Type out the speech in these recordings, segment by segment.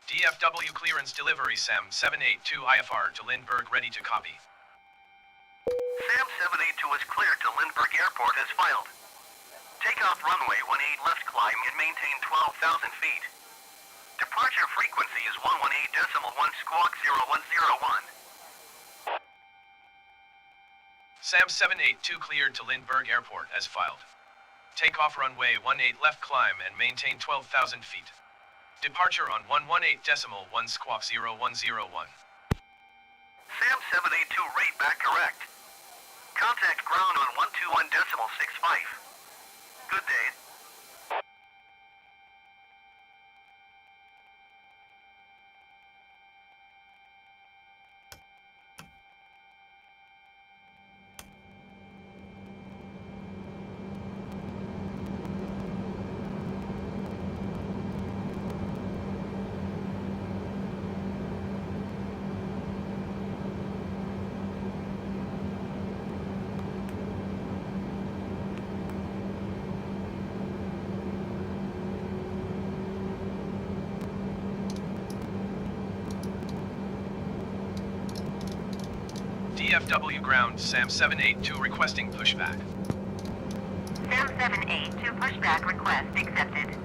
DFW clearance delivery SAM 782 IFR to Lindbergh ready to copy. SAM 782 is cleared to Lindbergh Airport as filed. Takeoff runway 18 left climb and maintain 12,000 feet. Departure frequency is 118.1 squawk 0101. SAM 782 cleared to Lindbergh Airport as filed. Takeoff runway 18 left climb and maintain 12,000 feet. Departure on 118.1 squawk 0101. SAM 782 rate back correct. Contact ground on 121.65. Good day. DFW ground, SAM 782 requesting pushback. SAM 782 pushback request accepted.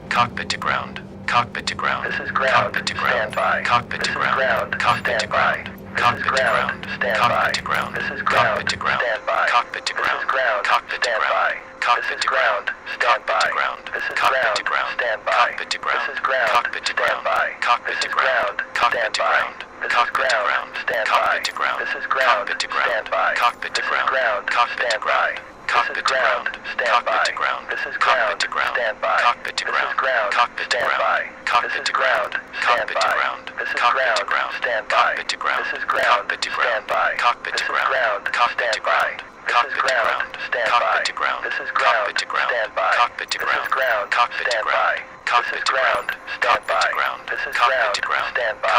Cockpit to ground. Cockpit to ground. This is ground. Cockpit to ground. Stand by. Cockpit to This is ground. ground. Cockpit to Stand by. ground. This Cockpit is to ground. ground. Stand by. Cockpit to ground. This is ground. Cockpit to ground. Stand by. Cockpit to This ground. is ground. Cockpit to Stand ground. by. Cockpit This is to ground. ground. Stand Cockpit by. to ground. This is Cockpit to ground. ground. Stand by. Cockpit to ground. This is ground. Cockpit to Stand ground. by. Cockpit This to is ground. ground. Cockpit Stand to by. ground. This is Cockpit to ground. ground. Stand by. Cockpit to ground. This is ground. Cockpit to ground. Stand by. Cockpit to This is ground. ground. Cockpit to Stand ground. by. Cockpit This is to ground. ground. Stand Cockpit by. to ground. This is Cockpit ground. to ground. Stand by. Cockpit to This is ground. ground. Cockpit to Stand ground. by. Cockpit This is to ground. ground. Stand Cockpit to by. ground. This is Cockpit ground. to ground. Stand by. Cockpit to ground. This is ground. Cockpit to ground. Stand by. Cockpit This to is ground. ground. Cockpit to Stand by. ground. This is Cockpit to ground. ground. Stand Cockpit by. to ground. This is ground. Cockpit to ground. Stand by. Cockpit to This ground. is ground. Cockpit to Stand ground. by. Cockpit This is to ground. ground. Stand Cockpit to by. ground. This is Cockpit ground. to ground. Stand by. Cockpit to ground. This is ground. Cockpit to Stand ground. by. Cockpit This to is ground. ground. Cockpit Stand to by. ground. This is Cockpit to ground. ground. Stand by.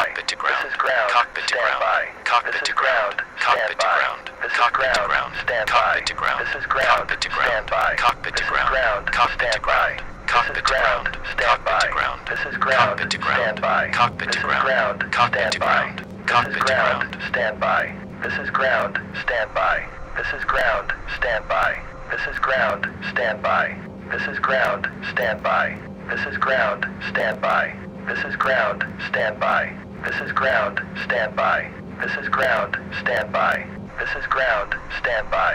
Cockpit to ground. This is ground. Cockpit to ground. Stand by. Cockpit to This is ground. ground. Cockpit to Stand by. ground. Cockpit to ground. Stand Cockpit to by. ground. This is ground. Cockpit to ground. Stand by. Cockpit This to is ground. ground. Cockpit to Stand by. ground. This is Cockpit to ground. ground. Stand by. This is ground. Stand by. This is ground. Stand by. This is ground. Stand by. This is ground. Stand by. This is ground. Stand by. This is ground. Stand by. This is ground. Stand by. This is ground. Stand by. This is ground. Stand by. This is ground. Stand by.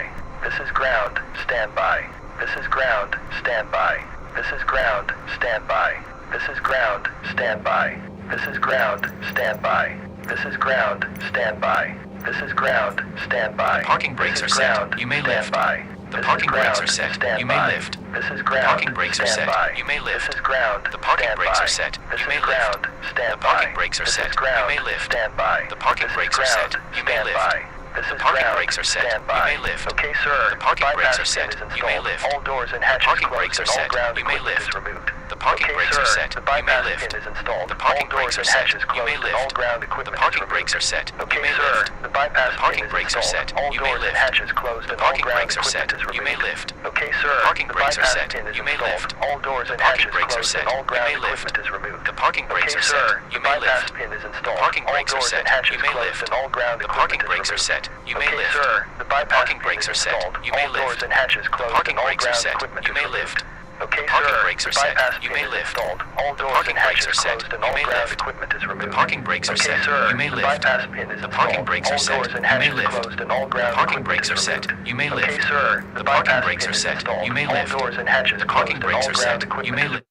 This is ground. Stand by. This is ground. Stand by. This is ground. Stand by. This is ground. Stand by. This is ground. Stand by. This is ground. Stand by. The parking brakes are This is set. ground. You may Stand lift. by. The This parking is brakes ground. are set. Stand You may by. lift. This is The ground. parking brakes are Stand set. by. You may lift. This is ground. The parking Stand brakes by. are set. This You is may lift. ground. Stand The parking by. brakes are This set. is You ground. may lift. Stand by. The parking This is brakes are ground. set. You may Stand lift. by. This The is parking ground. brakes are set. Stand You by. may lift. Okay, sir. The parking brakes are Bypass set. pin is You may installed. lift. All doors and The hatches parking closed brakes are and all set. ground You may equipment lift. is removed. The parking Okay, brakes sir. are set. The You may bypass lift. pin is installed. The parking all doors brakes are and set. hatches You may closed and all lift. ground The equipment parking is brakes are removed. set. You Okay, may sir. lift. The bypass The parking pin is brakes are installed. set. All You may doors and lift. hatches closed The and all parking ground brakes are set. equipment is You may removed. lift. Okay, sir. The parking The brakes are bypass set. pin is You may installed. lift. All doors The and parking hatches brakes are closed set. and all You ground may lift. equipment is removed. The parking brakes Okay, are sir. set. You The may bypass lift. pin is The installed. parking All brakes are doors set. and hatches You may closed lift. and all ground The parking equipment brakes is are set. removed. You may Okay, lift. sir. The The bypass parking pin brakes is are set. installed. You may All doors lift. and hatches The closed parking and all brakes are ground set. equipment You is may removed. lift. Okay, The parking sir. brakes are The set. bypass You pin may is lift. installed. All The doors parking and brakes hatches are set. closed and You all may ground lift. equipment is removed. The parking brakes are Okay, set. sir. You may The lift. bypass pin is The parking installed. brakes are All set. doors and You may hatches lift. closed and all ground The parking equipment brakes is are set. removed. You may Okay, lift. sir. The parking bypass brakes pin are is set. installed. You may All lift. doors and hatches The parking closed and brakes all are ground set. You equipment may is lift.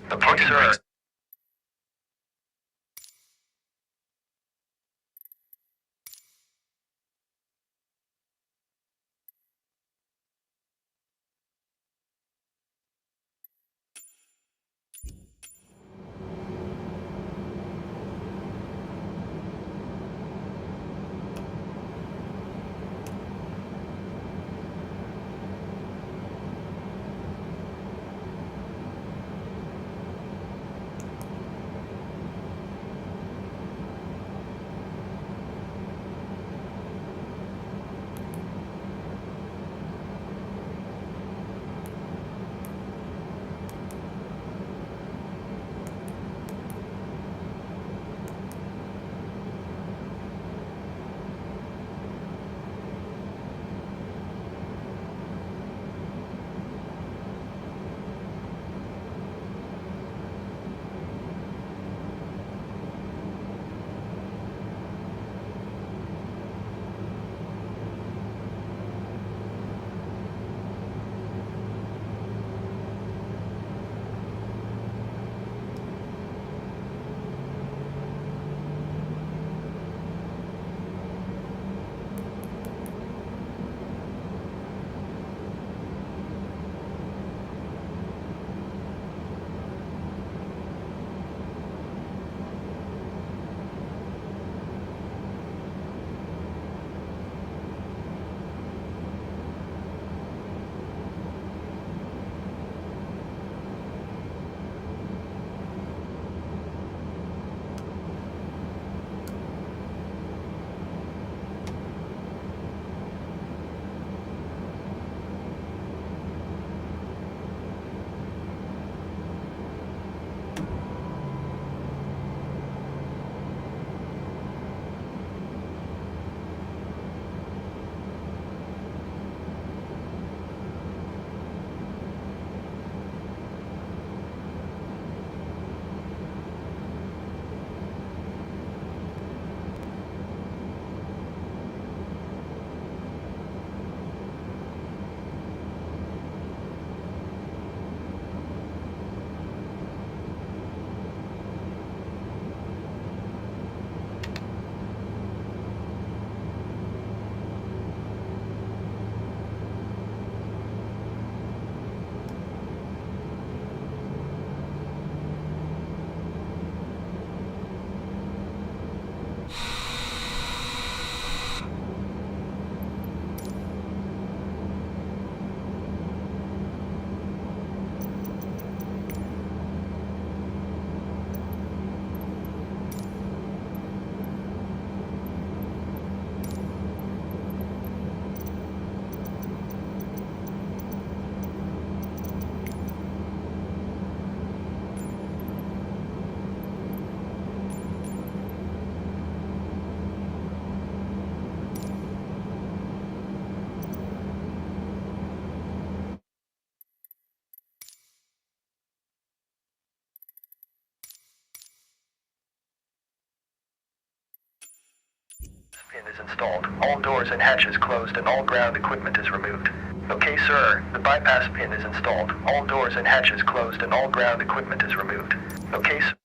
The Okay, parking sir. brakes. Pin is installed. All doors and hatches closed and all ground equipment is removed. Okay, sir. The bypass pin is installed. All doors and hatches closed and all ground equipment is removed. Okay, sir.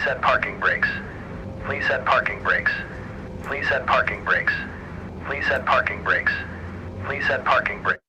set parking brakes. Please set parking brakes. Please set parking brakes. Please set parking brakes. Please set parking brakes.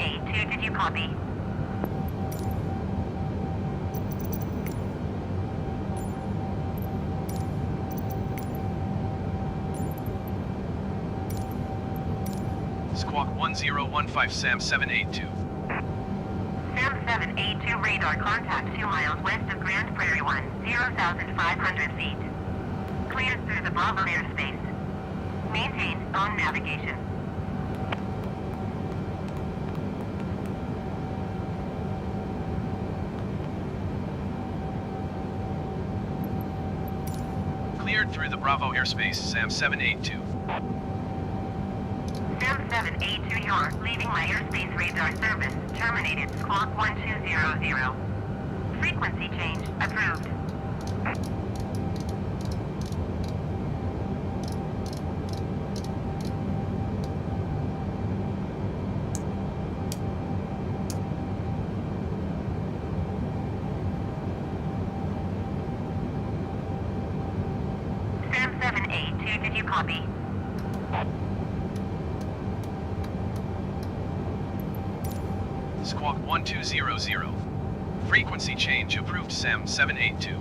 782, did you copy? Squawk 1015 Sam 782. Sam 782 radar contact 2 miles west of Grand Prairie 1, 0,500 feet. Cleared through the Bravo airspace. Maintain on navigation. Cleared through the Bravo airspace, Sam 782. Sam 782, you're leaving my airspace radar service. Terminated. Squawk 1200. Frequency change approved. Sam 782, did you copy? Squawk 1200. Frequency change approved, Sam 782.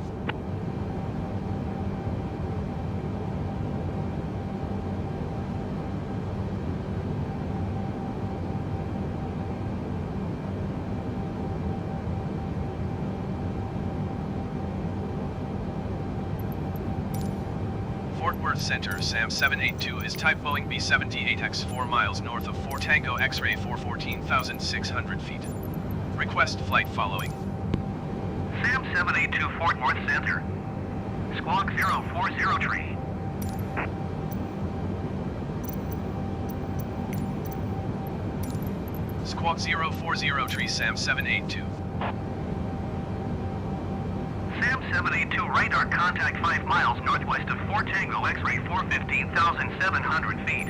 Fort Worth Center, Sam 782 is type Boeing B-78X 4 miles north of 4 Tango X-ray for 14,600 feet. Request flight following. Sam 782 Fort Worth Center. Squawk 040 Squawk 040 tree Sam 782. Sam 782 radar contact 5 miles northwest of 4 Tango X-ray for 15,700 feet.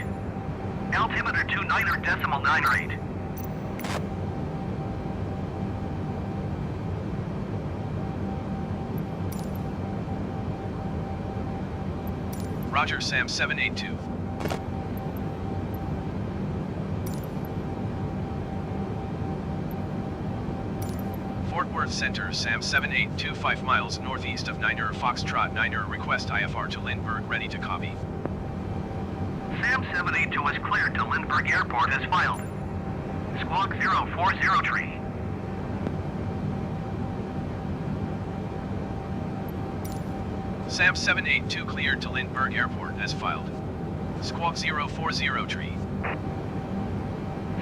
Altimeter 29.98. Roger, Sam 782. Fort Worth Center, Sam 782 5 miles northeast of Niner Foxtrot Niner. Request IFR to Lindbergh, ready to copy. Sam 782 is cleared to Lindbergh Airport as filed. Squawk 040 tree. Sam 782 cleared to Lindbergh Airport as filed. Squawk 040 tree.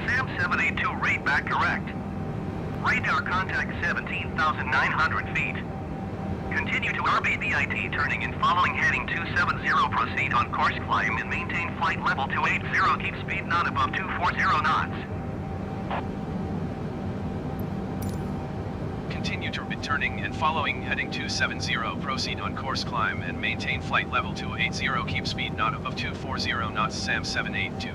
Sam 782 read back correct. Radar contact 17,900 feet. Continue to RBBIT turning and following heading 270. Proceed on course climb and maintain flight level 280. Keep speed not above 240 knots. Continue to turning and following heading 270. Proceed on course climb and maintain flight level 280. Keep speed not above 240 knots. Sam 782.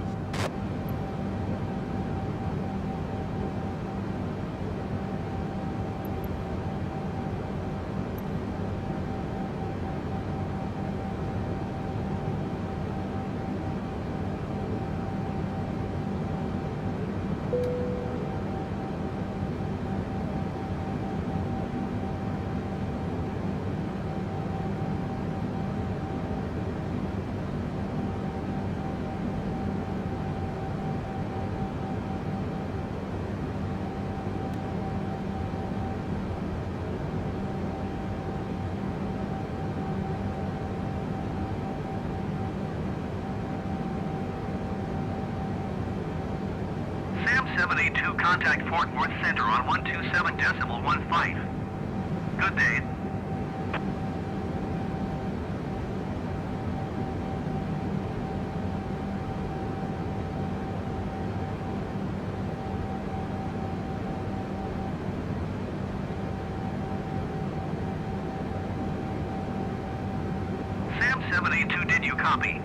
Sam 782 contact Fort Worth Center on 127.15. Good day. Sam 782, did you copy?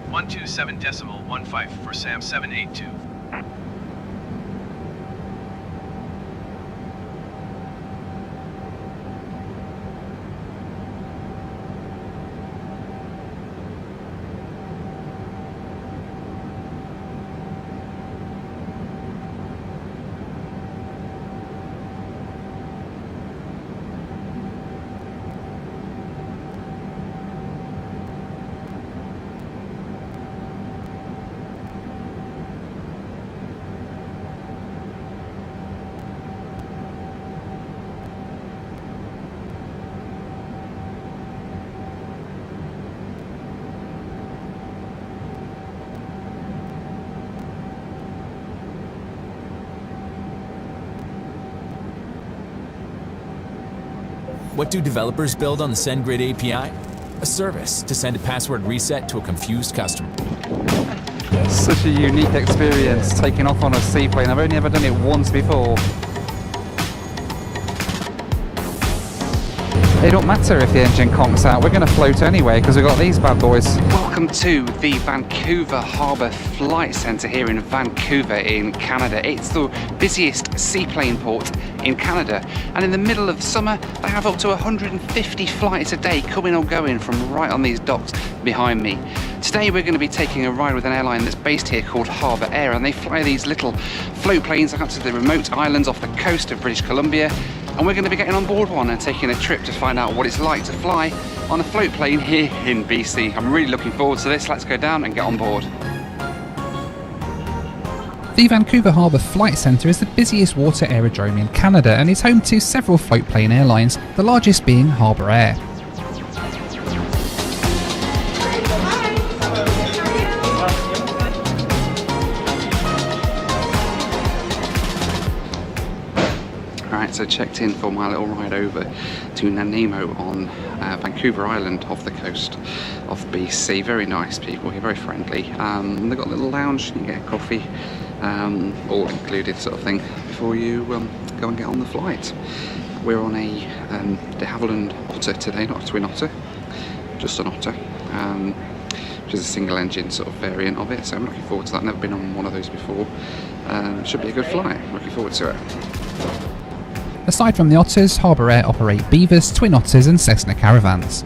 One 127.15 for Sam 782. What do developers build on the SendGrid API? A service to send a password reset to a confused customer. Such a unique experience taking off on a seaplane. I've only ever done it once before. It don't matter if the engine conks out, we're going to float anyway because we've got these bad boys. Welcome to the Vancouver Harbour Flight Centre here in Vancouver in Canada. It's the busiest seaplane port in Canada, and in the middle of summer they have up to 150 flights a day coming or going from right on these docks behind me. Today we're going to be taking a ride with an airline that's based here called Harbour Air, and they fly these little float planes out to the remote islands off the coast of British Columbia. And we're going to be getting on board one and taking a trip to find out what it's like to fly on a float plane here in BC. I'm really looking forward to this. Let's go down and get on board. The Vancouver Harbour Flight Centre is the busiest water aerodrome in Canada and is home to several float plane airlines, the largest being Harbour Air. Right, so checked in for my little ride over to Nanaimo on Vancouver Island off the coast of BC. Very nice people here, very friendly. They've got a little lounge, you can get a coffee, all included sort of thing, before you go and get on the flight. We're on a de Havilland Otter today, not a twin otter, just an otter, which is a single engine sort of variant of it, so I'm looking forward to that. Never been on one of those before. Should be a good flight, looking forward to it. Aside from the Otters, Harbour Air operate Beavers, Twin Otters and Cessna Caravans.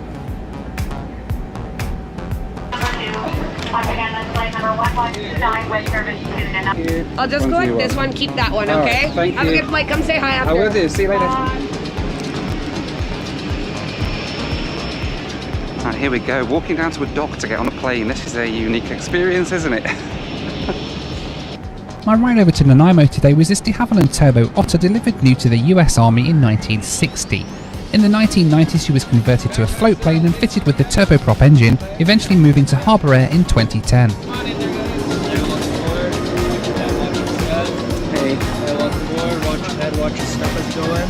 I'll just collect this one, keep that one, okay? Right, thank Have you. a good flight, come say hi after. I will do, see you later. Right, here we go, walking down to a dock to get on a plane. This is a unique experience, isn't it? My ride over to Nanaimo today was this de Havilland Turbo Otter delivered new to the US Army in 1960. In the 1990s she was converted to a float plane and fitted with the turboprop engine, eventually moving to Harbour Air in 2010. Hey, welcome aboard, watch your head, watch your stomach go in.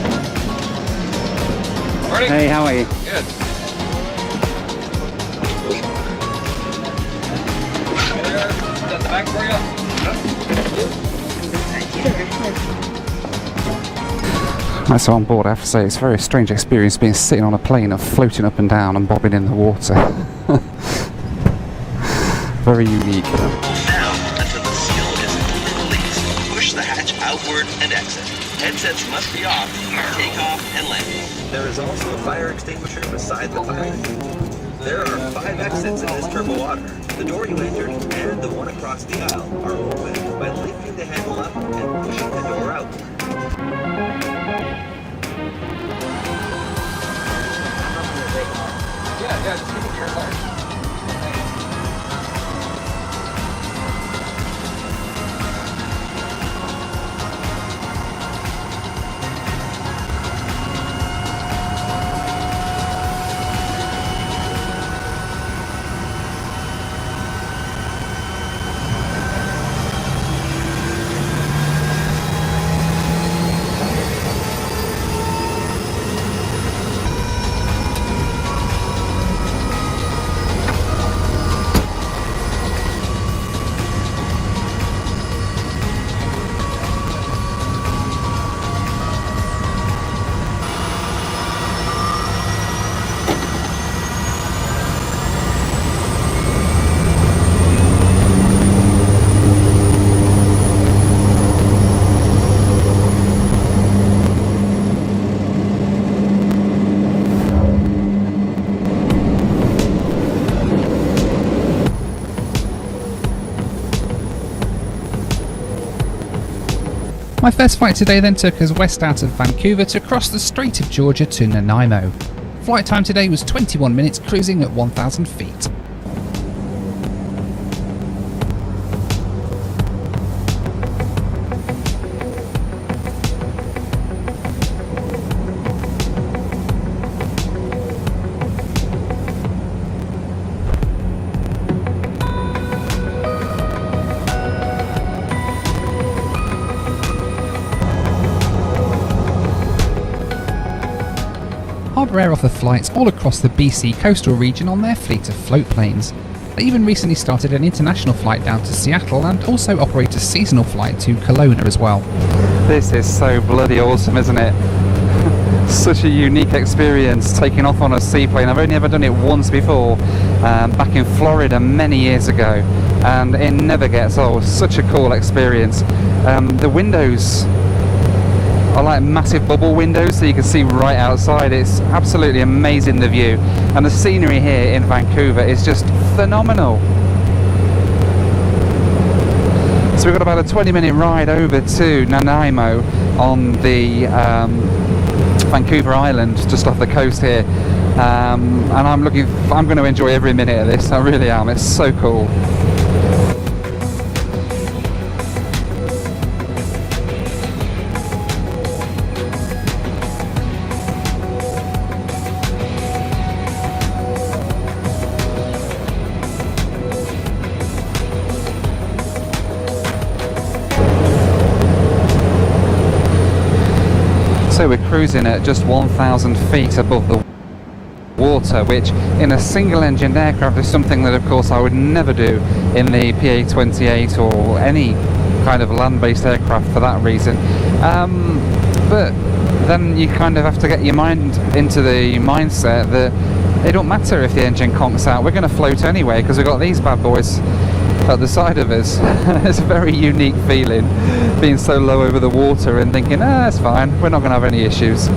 Morning. Hey, how are you? Good. Is that the back for you? Right, so on board I have to say it's a very strange experience being sitting on a plane and floating up and down and bobbing in the water. Very unique. Down until the seal is released. Push the hatch outward and exit. Headsets must be off for takeoff and landing. There is also a fire extinguisher beside the pilot. There are 5 exits in this turbo otter. The door you entered and the one across the aisle are opened by lifting the handle up and pushing the door out. Yeah, just keep it here. My first flight today then took us west out of Vancouver to cross the Strait of Georgia to Nanaimo. Flight time today was 21 minutes, cruising at 1,000 feet. never air off the flights all across the BC coastal region on their fleet of float planes. They even recently started an international flight down to Seattle and also operate a seasonal flight to Kelowna as well. This is so bloody awesome, isn't it? Such a unique experience taking off on a seaplane. I've only ever done it once before, back in Florida many years ago, and it never gets old. Such a cool experience. The windows are like massive bubble windows, so you can see right outside. It's absolutely amazing, the view, and the scenery here in Vancouver is just phenomenal. So we've got about a 20-minute ride over to Nanaimo on the Vancouver Island, just off the coast here, and I'm going to enjoy every minute of this. I really am. It's so cool. So we're cruising at just 1,000 feet above the water, which in a single engined aircraft is something that of course I would never do in the PA-28 or any kind of land-based aircraft for that reason. But then you kind of have to get your mind into the mindset that it don't matter if the engine conks out, we're going to float anyway because we've got these bad boys at the side of us. It's a very unique feeling, being so low over the water and thinking, it's fine, we're not going to have any issues.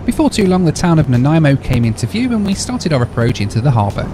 Before too long, the town of Nanaimo came into view and we started our approach into the harbour.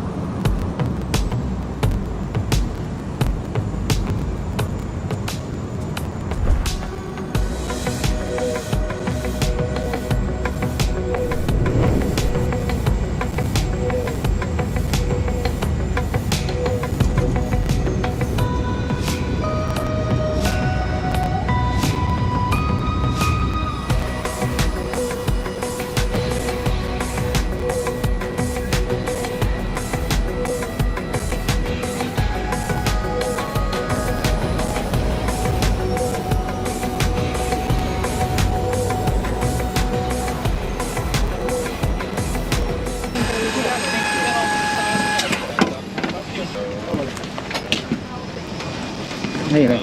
Here you go.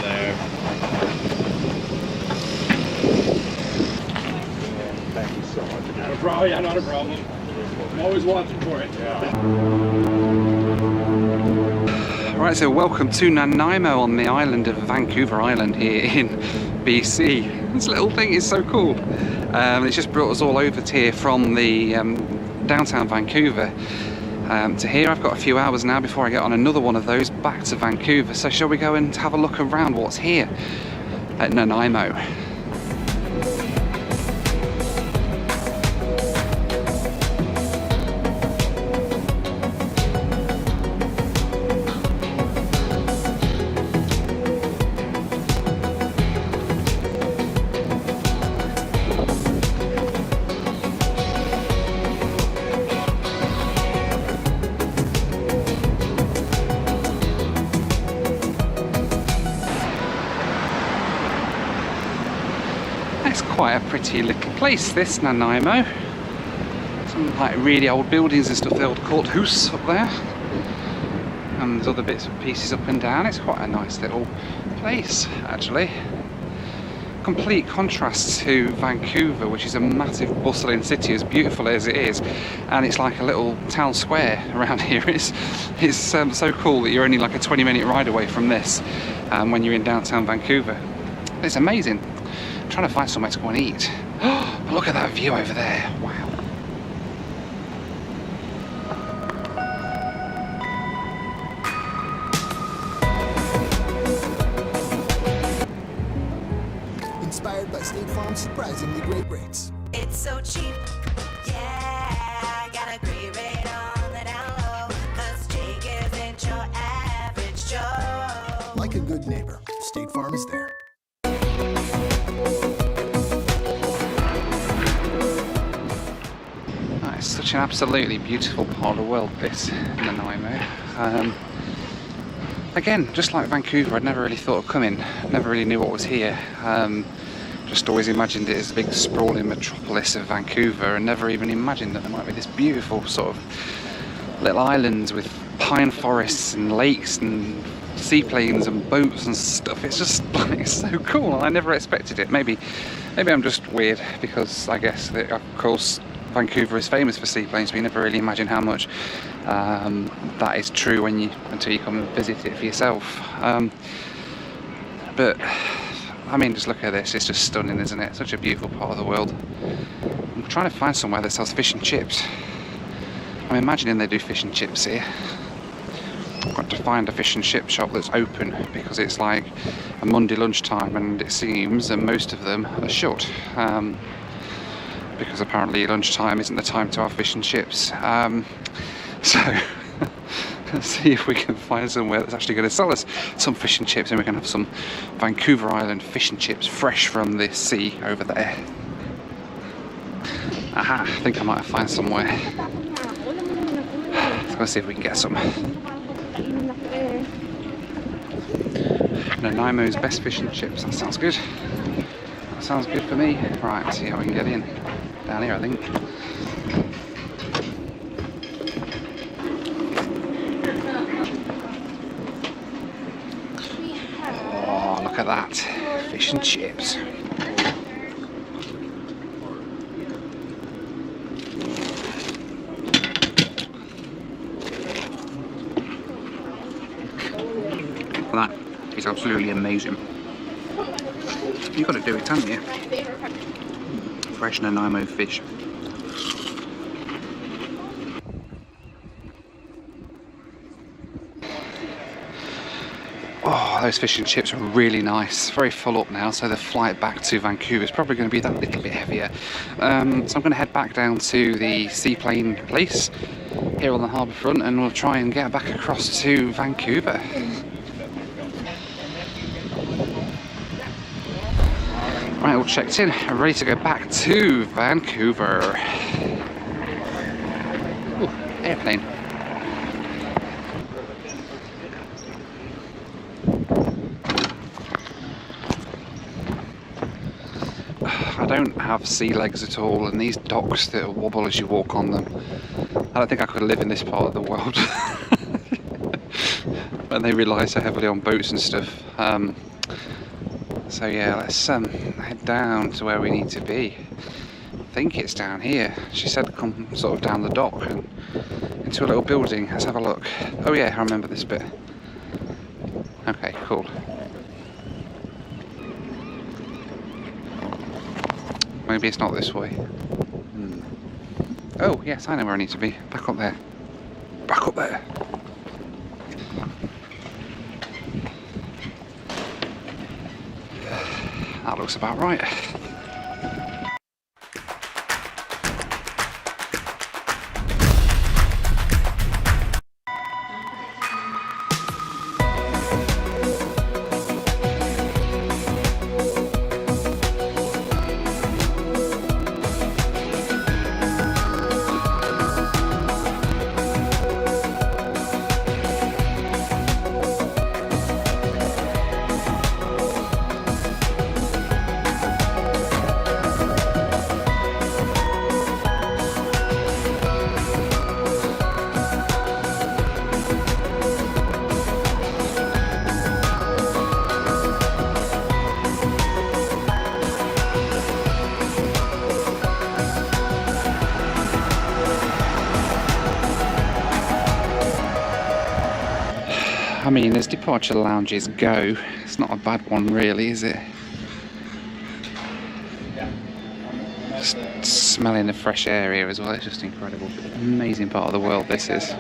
Thank you so much. Not a problem. Yeah, not a problem. I'm always watching for it. Yeah. Right, so welcome to Nanaimo on the island of Vancouver Island here in BC. This little thing is so cool. It's just brought us all over to here from the downtown Vancouver to here. I've got a few hours now before I get on another one of those back to Vancouver. So shall we go and have a look around what's here at Nanaimo? It's quite a pretty little place, this Nanaimo. Some like really old buildings and stuff, the old courthouse up there. And there's other bits and pieces up and down. It's quite a nice little place, actually. Complete contrast to Vancouver, which is a massive bustling city, as beautiful as it is. And it's like a little town square around here. It's so cool that you're only like a 20-minute ride away from this when you're in downtown Vancouver. It's amazing. Trying to find somewhere to go and eat. But look at that view over there. Wow. Inspired by State Farm's surprisingly great rates. It's so cheap. Yeah, got a great rate on the down low. 'Cause Jake isn't your average Joe. Like a good neighbor, State Farm is there. It's such an absolutely beautiful part of the world, this Nanaimo. Again, just like Vancouver, I'd never really thought of coming. Never really knew what was here. Just always imagined it as a big sprawling metropolis of Vancouver, and never even imagined that there might be this beautiful sort of little islands with pine forests and lakes and seaplanes and boats and stuff. It's just like, it's so cool. I never expected it. Maybe I'm just weird, because I guess that, of course, Vancouver is famous for seaplanes, but you never really imagine how much that is true until you come and visit it for yourself. But I mean, just look at this. It's just stunning, isn't it? Such a beautiful part of the world. I'm trying to find somewhere that sells fish and chips. I'm imagining they do fish and chips here. I've got to find a fish and chip shop that's open, because it's like a Monday lunchtime and it seems that most of them are shut, because apparently lunchtime isn't the time to have fish and chips. So let's see if we can find somewhere that's actually going to sell us some fish and chips, and we can have some Vancouver Island fish and chips fresh from the sea over there. Aha, I think I might have found somewhere. Let's go see if we can get some. Nanaimo's best fish and chips. That sounds good. That sounds good for me. Right, let's see how we can get in. Down here, I think. Oh, look at that. Fish and chips. That is absolutely amazing. You've got to do it, haven't you? Fresh Nanaimo fish. Oh, those fish and chips are really nice. Very full up now, so the flight back to Vancouver is probably going to be that little bit heavier. So I'm going to head back down to the seaplane place here on the harbour front, and we'll try and get back across to Vancouver. Right, all checked in, ready to go back to Vancouver. Ooh, airplane. I don't have sea legs at all, and these docks that wobble as you walk on them, I don't think I could live in this part of the world. And they rely so heavily on boats and stuff. So yeah, let's head down to where we need to be. I think it's down here. She said come sort of down the dock and into a little building. Let's have a look. Oh yeah, I remember this bit. Okay, cool. Maybe it's not this way. Oh yes, I know where I need to be. Back up there. Back up there. That looks about right. I mean, as departure lounges go, it's not a bad one really, is it? Just smelling the fresh air here as well, it's just incredible. Amazing part of the world this is.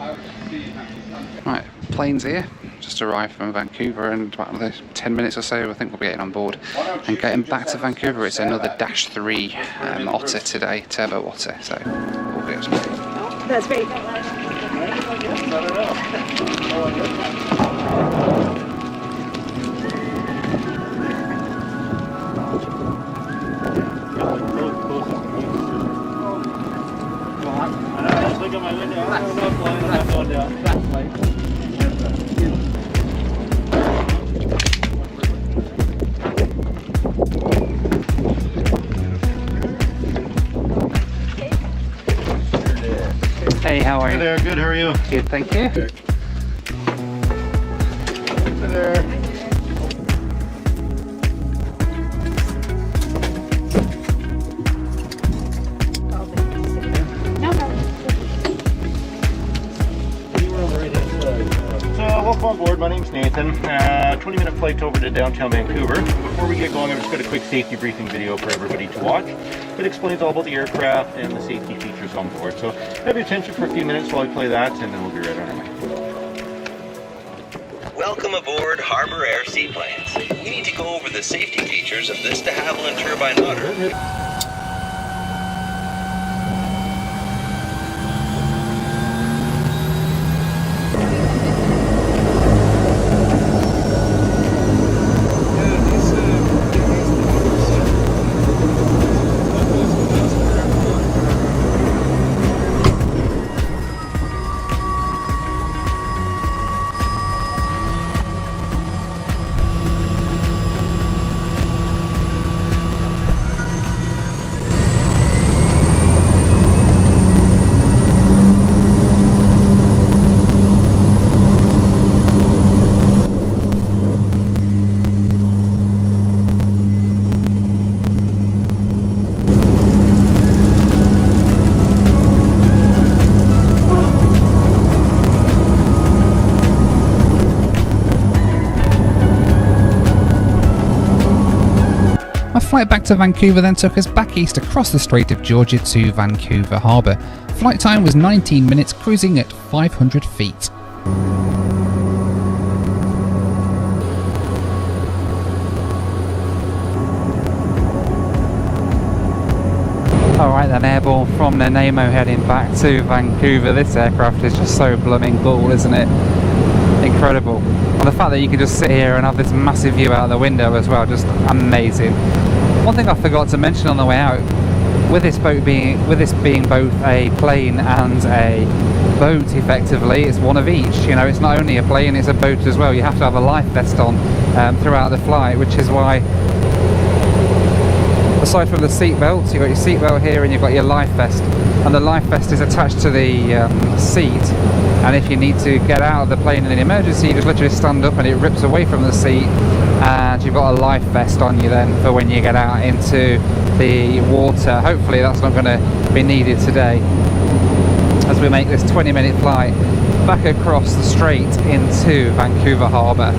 Right, planes here, just arrived from Vancouver, and about another 10 minutes or so I think we'll be getting on board and getting back to Vancouver. It's another Dash 3 Otter today, Turbo Otter, so all good. That's great. Look at my window. I don't know if I'm not going down that way. how are you? Hey there, good, how are you? Good, thank you. Hey there. Welcome on board. My name's Nathan. 20-minute flight over to downtown Vancouver. Before we get going, I've just got a quick safety briefing video for everybody to watch. It explains all about the aircraft and the safety features on board. So have your attention for a few minutes while I play that, and then we'll be right on our way. Welcome aboard Harbor Air Seaplanes. We need to go over the safety features of this de Havilland turbine motor. My flight back to Vancouver then took us back east across the Strait of Georgia to Vancouver Harbour. Flight time was 19 minutes, cruising at 500 feet. Alright then, airborne from Nanaimo heading back to Vancouver. This aircraft is just so blooming cool, isn't it? Incredible. And the fact that you can just sit here and have this massive view out the window as well, just amazing. One thing I forgot to mention on the way out, with this being both a plane and a boat effectively, it's one of each. You know, it's not only a plane, it's a boat as well. You have to have a life vest on throughout the flight, which is why, aside from the seat belts, you've got your seat belt here and you've got your life vest, and the life vest is attached to the seat, and if you need to get out of the plane in an emergency, you just literally stand up and it rips away from the seat, and you've got a life vest on you then for when you get out into the water. Hopefully that's not going to be needed today as we make this 20-minute flight back across the strait into Vancouver Harbour.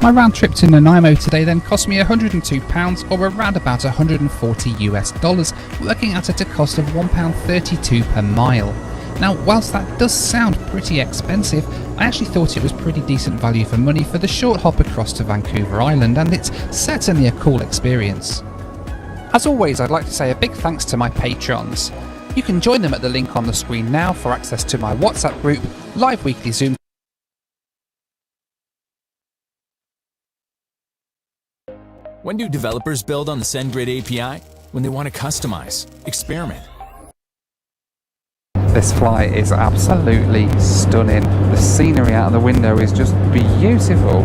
My round trip to Nanaimo today then cost me £102 or around about $140 US, working out at a cost of £1.32 per mile. Now, whilst that does sound pretty expensive, I actually thought it was pretty decent value for money for the short hop across to Vancouver Island, and it's certainly a cool experience. As always, I'd like to say a big thanks to my patrons. You can join them at the link on the screen now for access to my WhatsApp group, live weekly Zoom. When do developers build on the SendGrid API? When they want to customize, experiment. This flight is absolutely stunning. The scenery out of the window is just beautiful.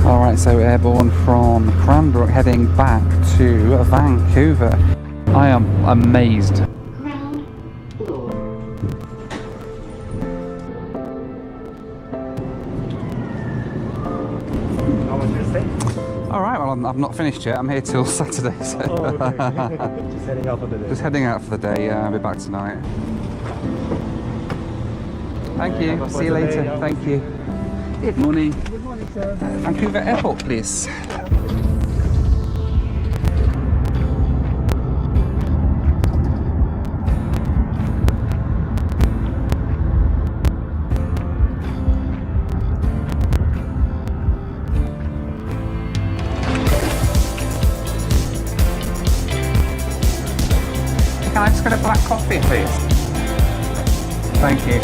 Alright, so airborne from Cranbrook heading back to Vancouver. I am amazed. Alright, well I'm not finished yet. I'm here till Saturday. So. Oh, okay. Just heading out for the day. Just heading out for the day, yeah. I'll be back tonight. Thank you. See you later. Thank you. Good morning. Good morning, sir. Vancouver Airport, please. Can I just get a black coffee, please? Thank you.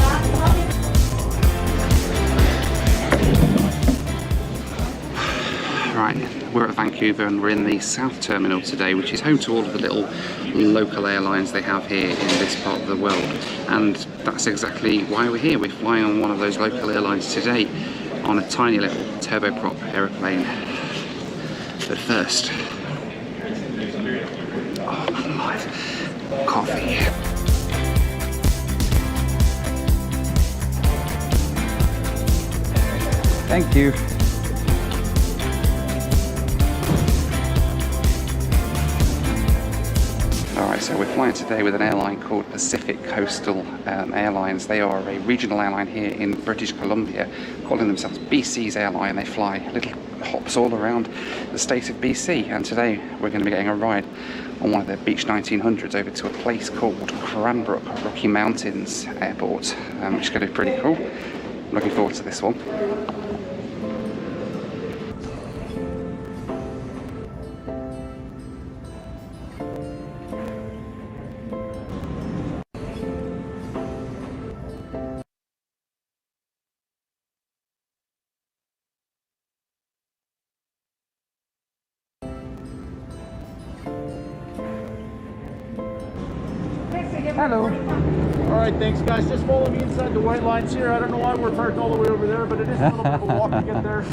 Right, we're at Vancouver and we're in the South Terminal today, which is home to all of the little local airlines they have here in this part of the world. And that's exactly why we're here. We're flying on one of those local airlines today on a tiny little turboprop aeroplane. But first, coffee. Thank you. Alright, so we're flying today with an airline called Pacific Coastal Airlines. They are a regional airline here in British Columbia, calling themselves BC's airline. They fly little hops all around the state of BC, and today we're going to be getting a ride on one of their Beech 1900s over to a place called Cranbrook, Rocky Mountains Airport, which is going to be pretty cool. I'm looking forward to this one. Hello. Alright, thanks guys. Just follow me inside the white lines here. I don't know why we're parked all the way over there, but it is a little bit of a walk to get there.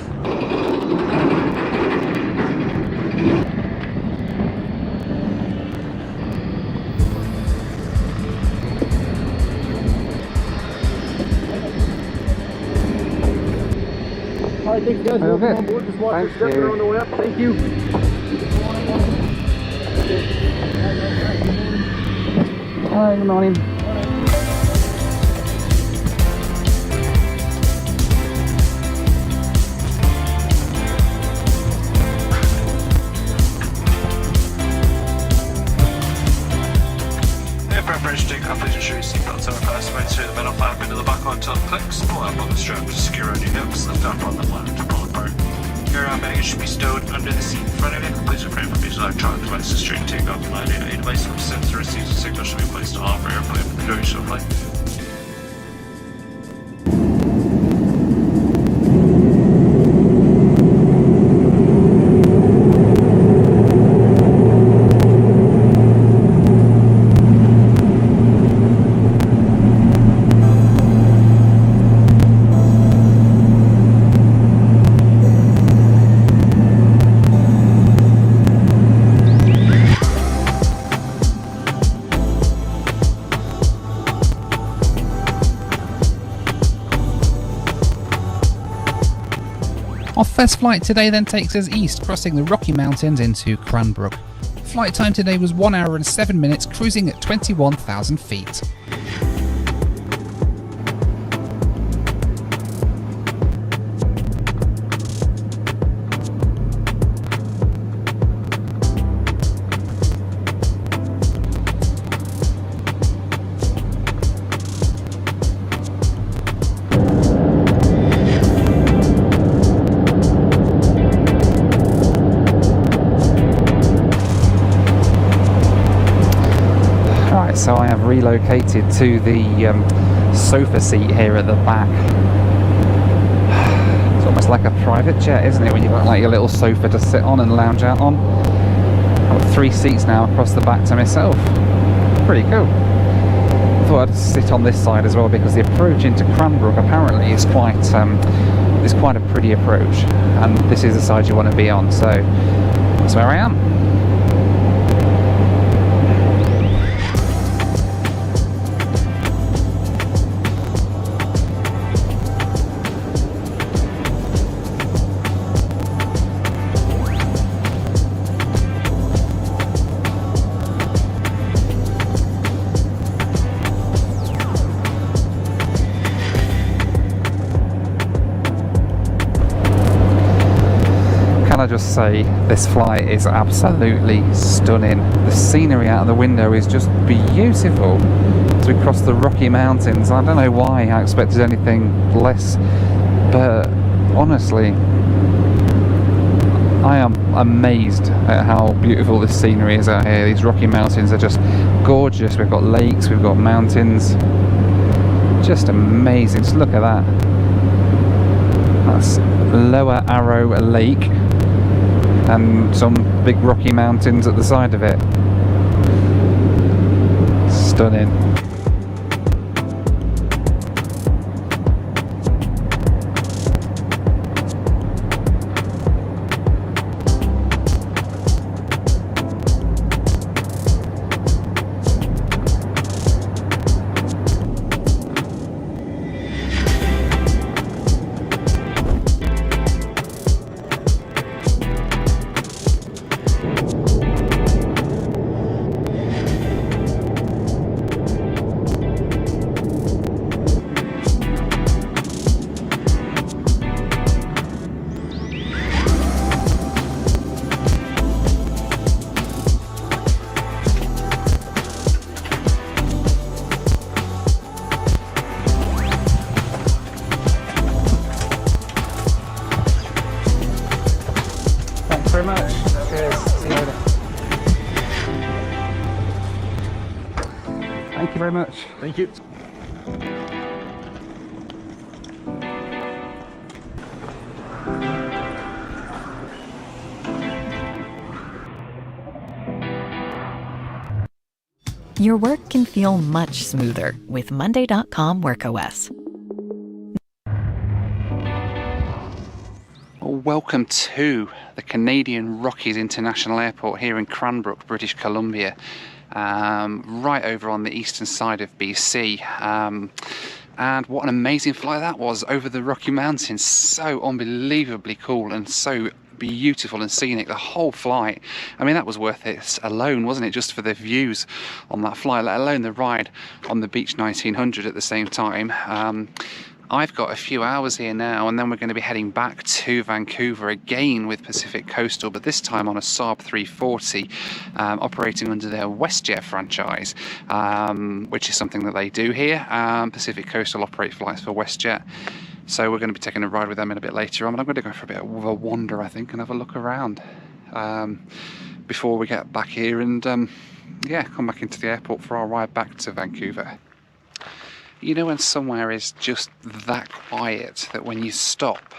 Alright, thanks guys. Welcome on board. Just watch your step around the way up. Thank you. Hi, good morning. Preparation to take off, please ensure your seatbelts are fastened right through the metal flap into the buckle until it clicks. Pull up on the strap to secure around your hips, lift off on the flap to pull apart. Carry-on baggage should be stowed under the seat in front of you. Please refrain from using electronic devices during takeoff and landing. Any device which sends or receives a signal should be placed off for airplane for the duration of flight. Our first flight today then takes us east, crossing the Rocky Mountains into Cranbrook. Flight time today was 1 hour and 7 minutes, cruising at 21,000 feet. So I have relocated to the sofa seat here at the back. It's almost like a private jet, isn't it, when you've got like your little sofa to sit on and lounge out on. I've got 3 seats now across the back to myself. Pretty cool. I thought I'd sit on this side as well because the approach into Cranbrook apparently is quite a pretty approach, and this is the side you want to be on, so that's where I am. say, this flight is absolutely stunning. The scenery out of the window is just beautiful. As we cross the Rocky Mountains, I don't know why I expected anything less, but honestly, I am amazed at how beautiful this scenery is out here. These Rocky Mountains are just gorgeous. We've got lakes, we've got mountains. Just amazing. Just look at that. That's Lower Arrow Lake and some big Rocky Mountains at the side of it. Stunning. Very much. Cheers. See you later. Thank you very much. Thank you. Your work can feel much smoother with Monday.com WorkOS. Welcome to the Canadian Rockies International Airport here in Cranbrook, British Columbia, right over on the eastern side of BC. And what an amazing flight that was over the Rocky Mountains. So unbelievably cool and so beautiful and scenic, the whole flight. I mean, that was worth it alone, wasn't it, just for the views on that flight, let alone the ride on the Beech 1900 at the same time. I've got a few hours here now, and then we're going to be heading back to Vancouver again with Pacific Coastal, but this time on a Saab 340, operating under their WestJet franchise, which is something that they do here. Pacific Coastal operate flights for WestJet, so we're going to be taking a ride with them in a bit later on, and I'm going to go for a bit of a wander, I think, and have a look around before we get back here and yeah, come back into the airport for our ride back to Vancouver. You know when somewhere is just that quiet that when you stop,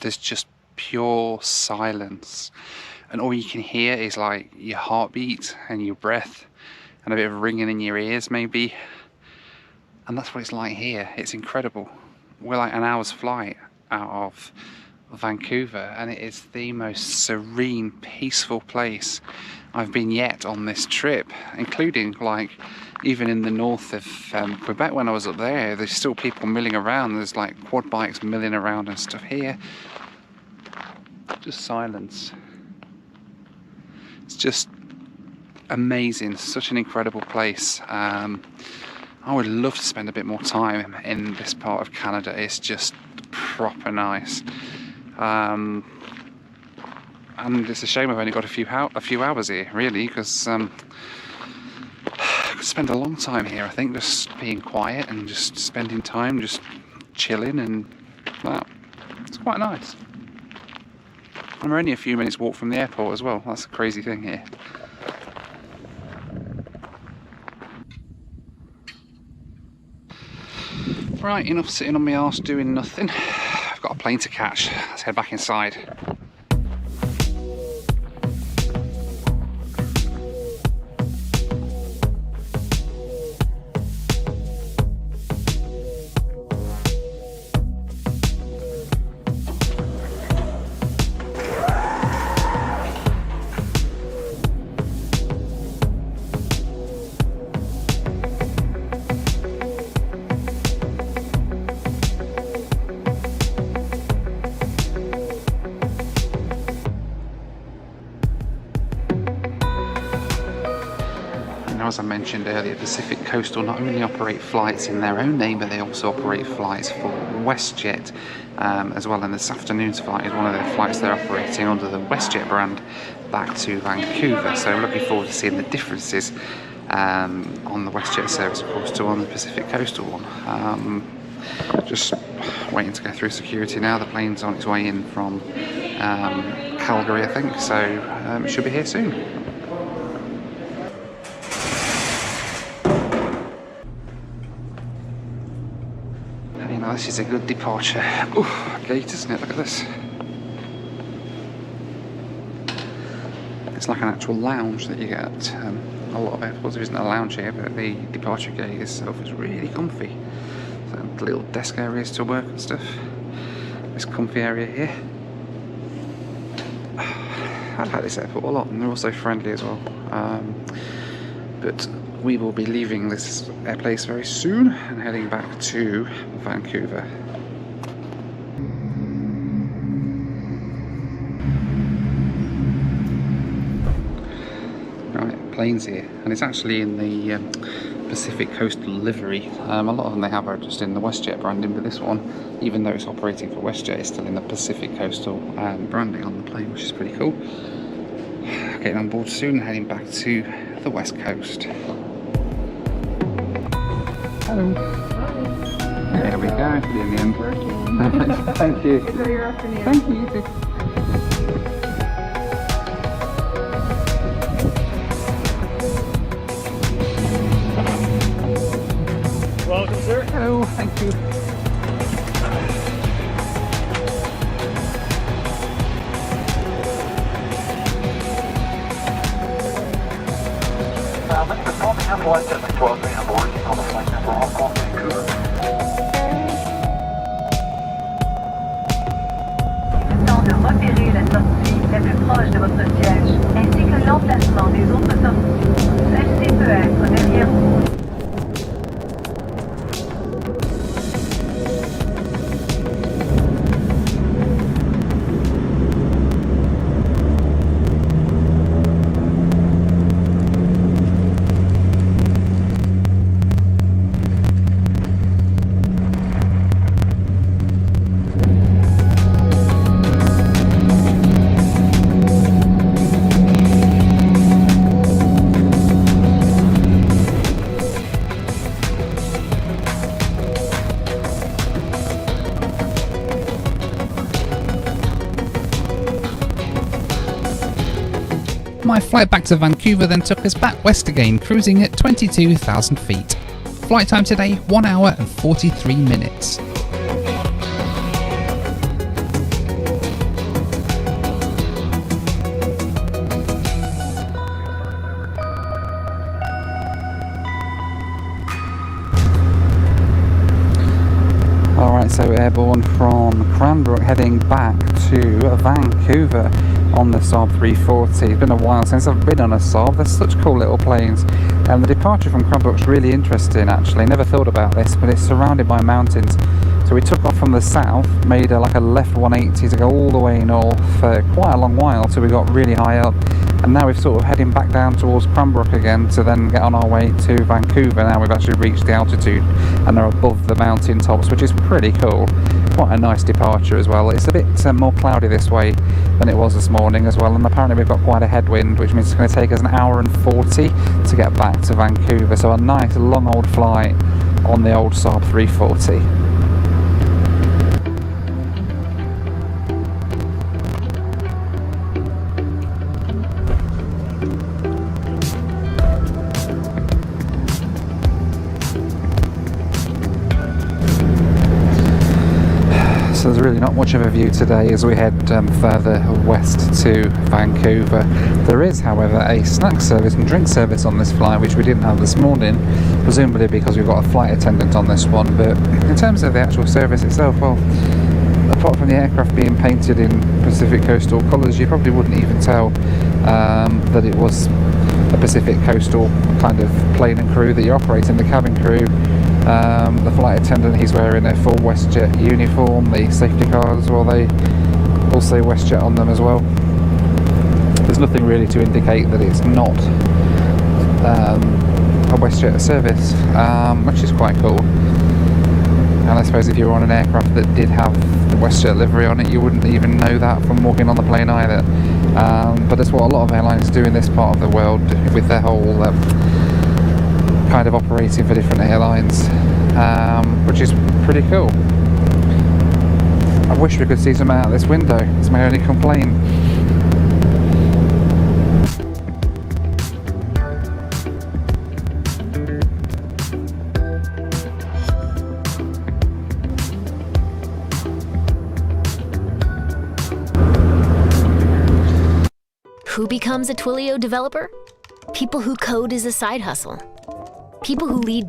there's just pure silence, and all you can hear is like your heartbeat and your breath and a bit of ringing in your ears maybe, and that's what it's like here. It's incredible. We're like an hour's flight out of Vancouver, and it is the most serene, peaceful place I've been yet on this trip, including like even in the north of Quebec when I was up there. There's still people milling around. There's like quad bikes milling around and stuff. Here, just silence. It's just amazing. Such an incredible place. I would love to spend a bit more time in this part of Canada. It's just proper nice. And it's a shame I've only got a few hours here, really, because I could spend a long time here, I think, just being quiet and just spending time, just chilling, and well, it's quite nice. And we're only a few minutes walk from the airport as well. That's a crazy thing here. Right, enough sitting on my arse doing nothing. I've got a plane to catch. Let's head back inside. As I mentioned earlier, Pacific Coastal not only operate flights in their own name, but they also operate flights for WestJet as well, and this afternoon's flight is one of their flights they're operating under the WestJet brand back to Vancouver. So we're looking forward to seeing the differences on the WestJet service, of course, to on the Pacific Coastal one. Just waiting to go through security now. The plane's on its way in from Calgary, I think, so it should be here soon. And you know, this is a good departure. Ooh, gate, isn't it? Look at this. It's like an actual lounge that you get. A lot of airports there isn't a lounge here, but the departure gate itself is really comfy. So little desk areas to work and stuff. This comfy area here. I like this airport a lot, and they're also friendly as well. But we will be leaving this place very soon and heading back to Vancouver. Right, planes here, and it's actually in the Pacific Coastal livery. A lot of them they have are just in the WestJet branding, but this one, even though it's operating for WestJet, is still in the Pacific Coastal branding on the plane, which is pretty cool. Getting on board soon, heading back to the West Coast. Hello. There we go, in the end. Thank you. Enjoy your afternoon. Thank you, you too. Welcome, sir. Hello, thank you. Mr. Paul, we have flight 712 on board on the flight number Hong Kong, Vancouver. Temps de repérer la sortie la plus proche de votre siège, ainsi que l'emplacement des autres sorties. Celle-ci peut être derrière vous. My flight back to Vancouver then took us back west again, cruising at 22,000 feet. Flight time today, 1 hour and 43 minutes. Alright, so airborne from Cranbrook, heading back to Vancouver on the Saab 340. It's been a while since I've been on a Saab. They're such cool little planes, and the departure from Cranbrook's really interesting actually. Never thought about this, but it's surrounded by mountains. So we took off from the south, made like a left 180 to go all the way north for quite a long while till we got really high up, and now we're sort of heading back down towards Cranbrook again to then get on our way to Vancouver. Now we've actually reached the altitude and they're above the mountain tops, which is pretty cool. Quite a nice departure as well. It's a bit more cloudy this way than it was this morning as well, and apparently we've got quite a headwind, which means it's going to take us an hour and 40 to get back to Vancouver. So a nice long old flight on the old Saab 340. So there's really not much of a view today as we head further west to Vancouver. There is, however, a snack service and drink service on this flight, which we didn't have this morning, presumably because we've got a flight attendant on this one. But in terms of the actual service itself, well, apart from the aircraft being painted in Pacific Coastal colours, you probably wouldn't even tell that it was a Pacific Coastal kind of plane and crew that you're operating, the cabin crew. The flight attendant, he's wearing a full WestJet uniform. The safety cars as well, they all say WestJet on them as well. There's nothing really to indicate that it's not a WestJet service, which is quite cool. And I suppose if you were on an aircraft that did have the WestJet livery on it. You wouldn't even know that from walking on the plane either. But that's what a lot of airlines do in this part of the world with their whole kind of operating for different airlines, which is pretty cool. I wish we could see some out of this window. It's my only complaint. Who becomes a Twilio developer? People who code as a side hustle. People who lead.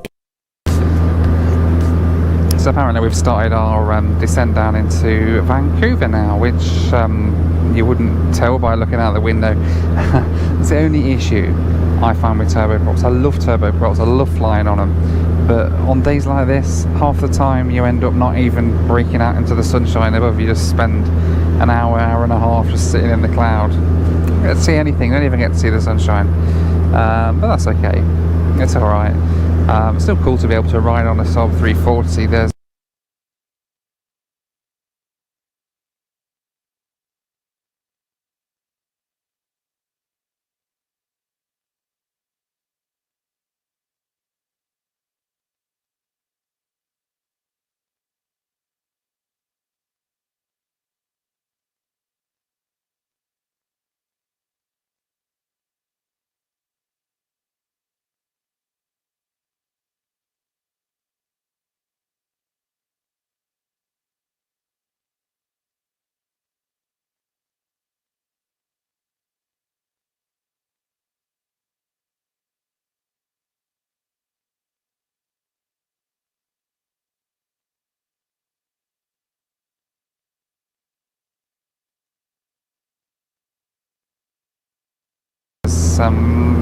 So apparently we've started our descent down into Vancouver now, which you wouldn't tell by looking out the window. It's the only issue I find with turboprops. I love turboprops, I love flying on them, but on days like this, half the time you end up not even breaking out into the sunshine above. You just spend an hour, hour and a half just sitting in the cloud. You don't see anything, you don't even get to see the sunshine, but that's okay, it's alright. It's still cool to be able to ride on a Saab 340. There's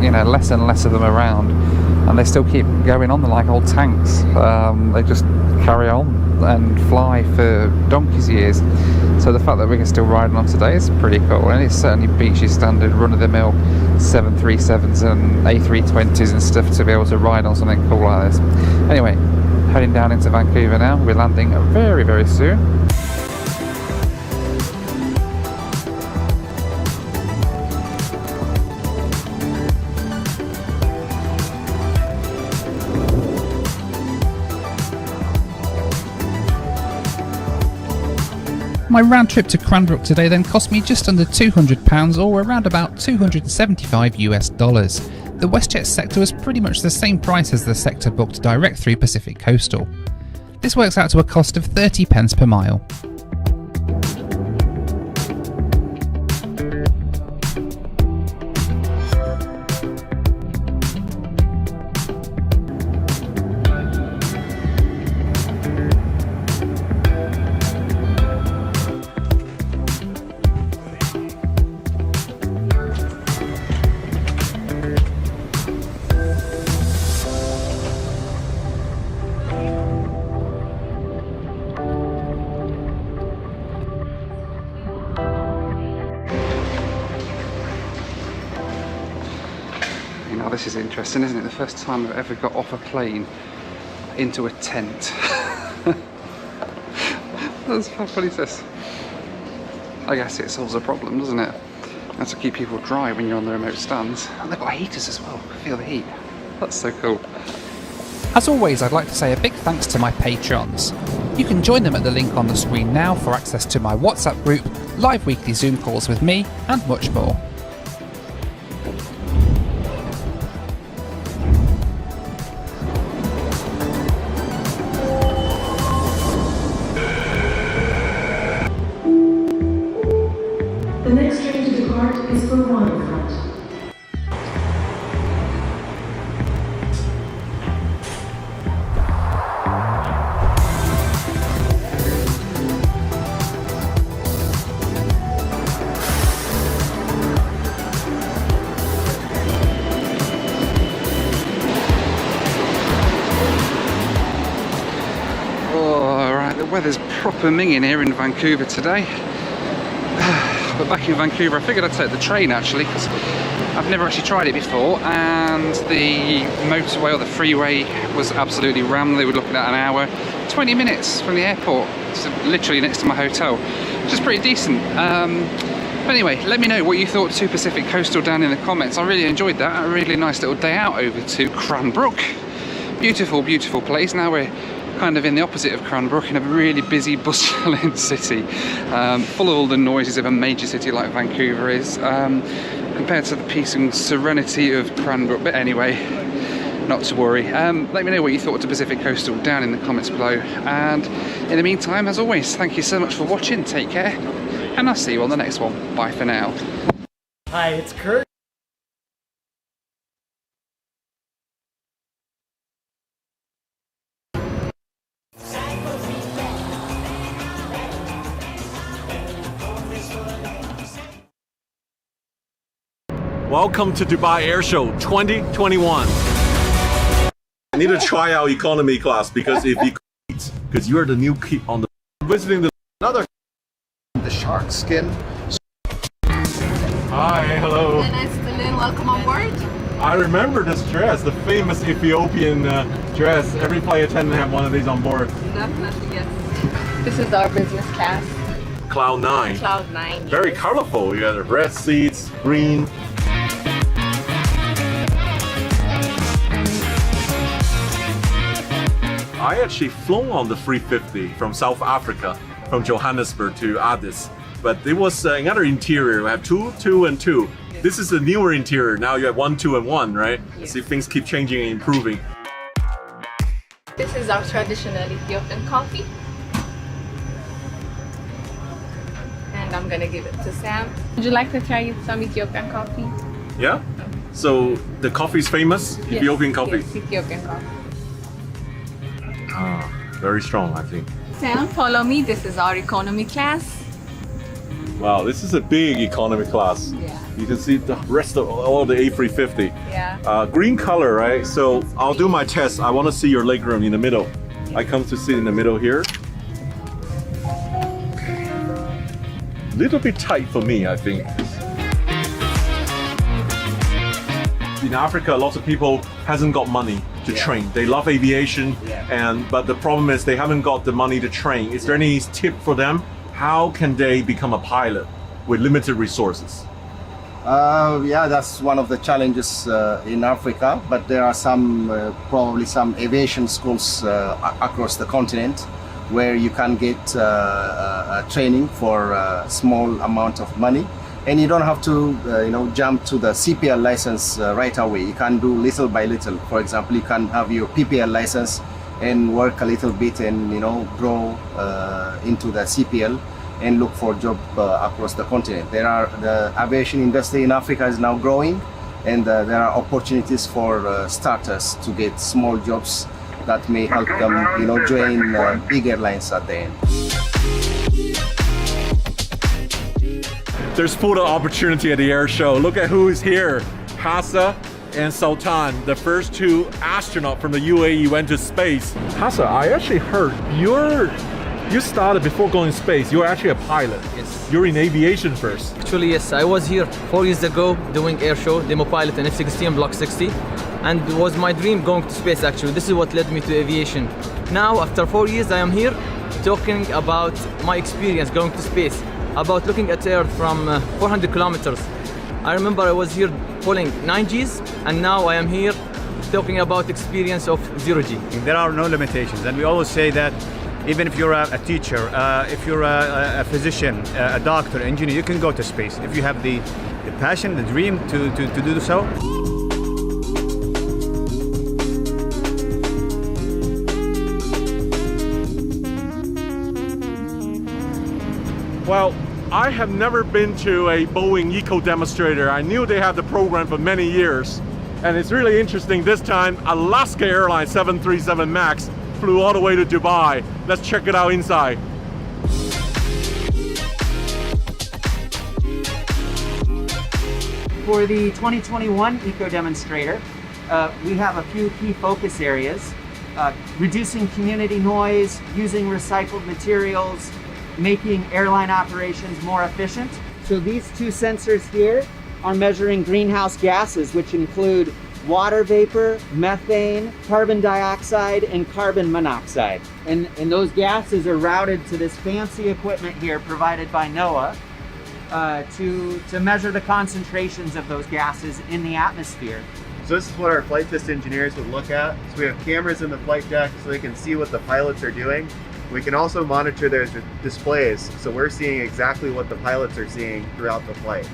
you know, less and less of them around, and they still keep going on. They're like old tanks. They just carry on and fly for donkey's years. So the fact that we can still ride on today is pretty cool, and it certainly beats your standard run-of-the-mill 737s and A320s and stuff to be able to ride on something cool like this. Anyway, heading down into Vancouver now. We're landing very, very soon. My round trip to Cranbrook today then cost me just under £200, or around about $275 US. The WestJet sector was pretty much the same price as the sector booked direct through Pacific Coastal. This works out to a cost of 30 pence per mile. Now this is interesting, isn't it? The first time I've ever got off a plane into a tent. That's how funny is this? I guess it solves a problem, doesn't it? That's to keep people dry when you're on the remote stands. And they've got heaters as well. Feel the heat. That's so cool. As always, I'd like to say a big thanks to my patrons. You can join them at the link on the screen now for access to my WhatsApp group, live weekly Zoom calls with me, and much more. The next train to depart is for Waterfront. Alright, the weather's proper minging here in Vancouver today. But back in Vancouver, I figured I'd take the train actually, because I've never actually tried it before, and the motorway or the freeway was absolutely rammed. They were looking at an hour, 20 minutes from the airport It's literally next to my hotel, which is pretty decent. But anyway, let me know what you thought to Pacific Coastal down in the comments. I really enjoyed that. A really nice little day out over to Cranbrook. Beautiful, beautiful place. Now we're kind of in the opposite of Cranbrook, in a really busy, bustling city, full of all the noises of a major city like Vancouver is, compared to the peace and serenity of Cranbrook. But anyway, not to worry. Let me know what you thought to Pacific Coastal down in the comments below. And in the meantime, as always, thank you so much for watching. Take care, and I'll see you on the next one. Bye for now. Hi, it's Kurt. Welcome to Dubai Air Show 2021. I need to try out economy class because if you because you're the new kid on the visiting the another The shark skin. Hi, hello. Nice to meet you. Welcome on board. I remember this dress, the famous Ethiopian dress. Every flight attendant have one of these on board. Definitely, yes. This is our business class. Cloud 9. Cloud 9. Very colorful. You got red seats, green. I actually flown on the 350 from South Africa, from Johannesburg to Addis. But it was another interior. We have 2, 2, and 2. This is a newer interior. Now you have 1, 2, and 1, right? Yes. See, things keep changing and improving. This is our traditional Ethiopian coffee. And I'm gonna give it to Sam. Would you like to try some Ethiopian coffee? Yeah? So the coffee is famous? Yes. Ethiopian coffee? Yes, Ethiopian coffee. Ah, very strong, I think. Sam, follow me. This is our economy class. Wow, this is a big economy class. Yeah. You can see the rest of all the A350. Yeah. Green color, right? So I'll do my test. I want to see your legroom in the middle. I come to sit in the middle here. Little bit tight for me, I think. In Africa, lots of people hasn't got money to train. They love aviation, but the problem is they haven't got the money to train. Is there any tip for them? How can they become a pilot with limited resources? Yeah, that's one of the challenges in Africa, but there are some, probably some aviation schools across the continent where you can get training for a small amount of money. And you don't have to, jump to the CPL license right away. You can do little by little. For example, you can have your PPL license and work a little bit and, grow into the CPL and look for job across the continent. The aviation industry in Africa is now growing, and there are opportunities for starters to get small jobs that may help them, join big airlines at the end. There's photo opportunity at the air show. Look at who is here. Hassa and Sultan, the first 2 astronauts from the UAE went to space. Hassa, I actually heard you started before going to space. You're actually a pilot. Yes. You're in aviation first. Actually, yes. I was here 4 years ago doing air show, demo pilot in F-16 Block 60. And it was my dream going to space actually. This is what led me to aviation. Now, after 4 years, I am here talking about my experience going to space. About looking at Earth from 400 kilometers. I remember I was here pulling 9Gs, and now I am here talking about experience of 0G. There are no limitations, and we always say that even if you're a teacher, if you're a physician, a doctor, engineer, you can go to space. If you have the passion, the dream to do so. Well, I have never been to a Boeing Eco Demonstrator. I knew they had the program for many years. And it's really interesting this time, Alaska Airlines 737 MAX flew all the way to Dubai. Let's check it out inside. For the 2021 Eco Demonstrator, we have a few key focus areas. Reducing community noise, using recycled materials, making airline operations more efficient. So these 2 sensors here are measuring greenhouse gases, which include water vapor, methane, carbon dioxide, and carbon monoxide. And those gases are routed to this fancy equipment here provided by NOAA to measure the concentrations of those gases in the atmosphere. So this is what our flight test engineers would look at. So we have cameras in the flight deck so they can see what the pilots are doing. We can also monitor their displays, so we're seeing exactly what the pilots are seeing throughout the flight.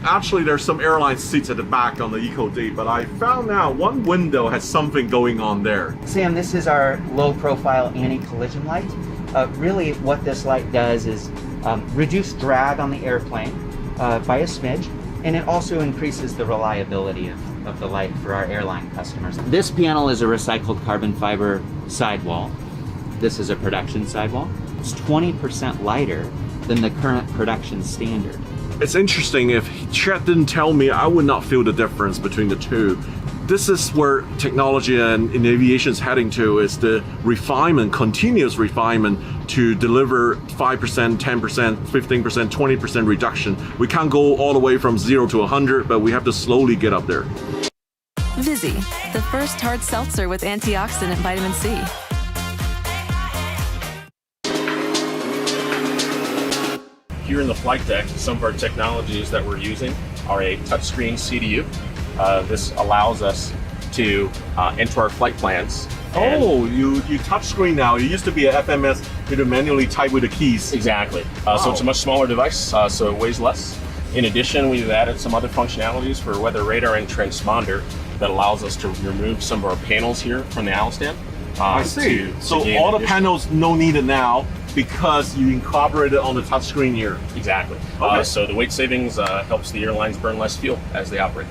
Actually, there's some airline seats at the back on the Eco-D, but I found out one window has something going on there. Sam, this is our low-profile anti-collision light. Really, what this light does is reduce drag on the airplane by a smidge, and it also increases the reliability of the light for our airline customers. This panel is a recycled carbon fiber sidewall. This is a production sidewall. It's 20% lighter than the current production standard. It's interesting, if Chet didn't tell me, I would not feel the difference between the two. This is where technology and in aviation is heading to, is the refinement, continuous refinement to deliver 5%, 10%, 15%, 20% reduction. We can't go all the way from 0 to 100, but we have to slowly get up there. Vizzy, the first hard seltzer with antioxidant vitamin C. Here in the flight deck, some of our technologies that we're using are a touchscreen CDU. This allows us to enter our flight plans. Oh, you touchscreen now. It used to be a FMS, you had to manually type with the keys. Exactly. Wow. So it's a much smaller device, so it weighs less. In addition, we've added some other functionalities for weather radar and transponder that allows us to remove some of our panels here from the aisle stand. I see. So all the panels no needed now, because you incorporated on the touchscreen here. Exactly. Okay. So the weight savings helps the airlines burn less fuel as they operate.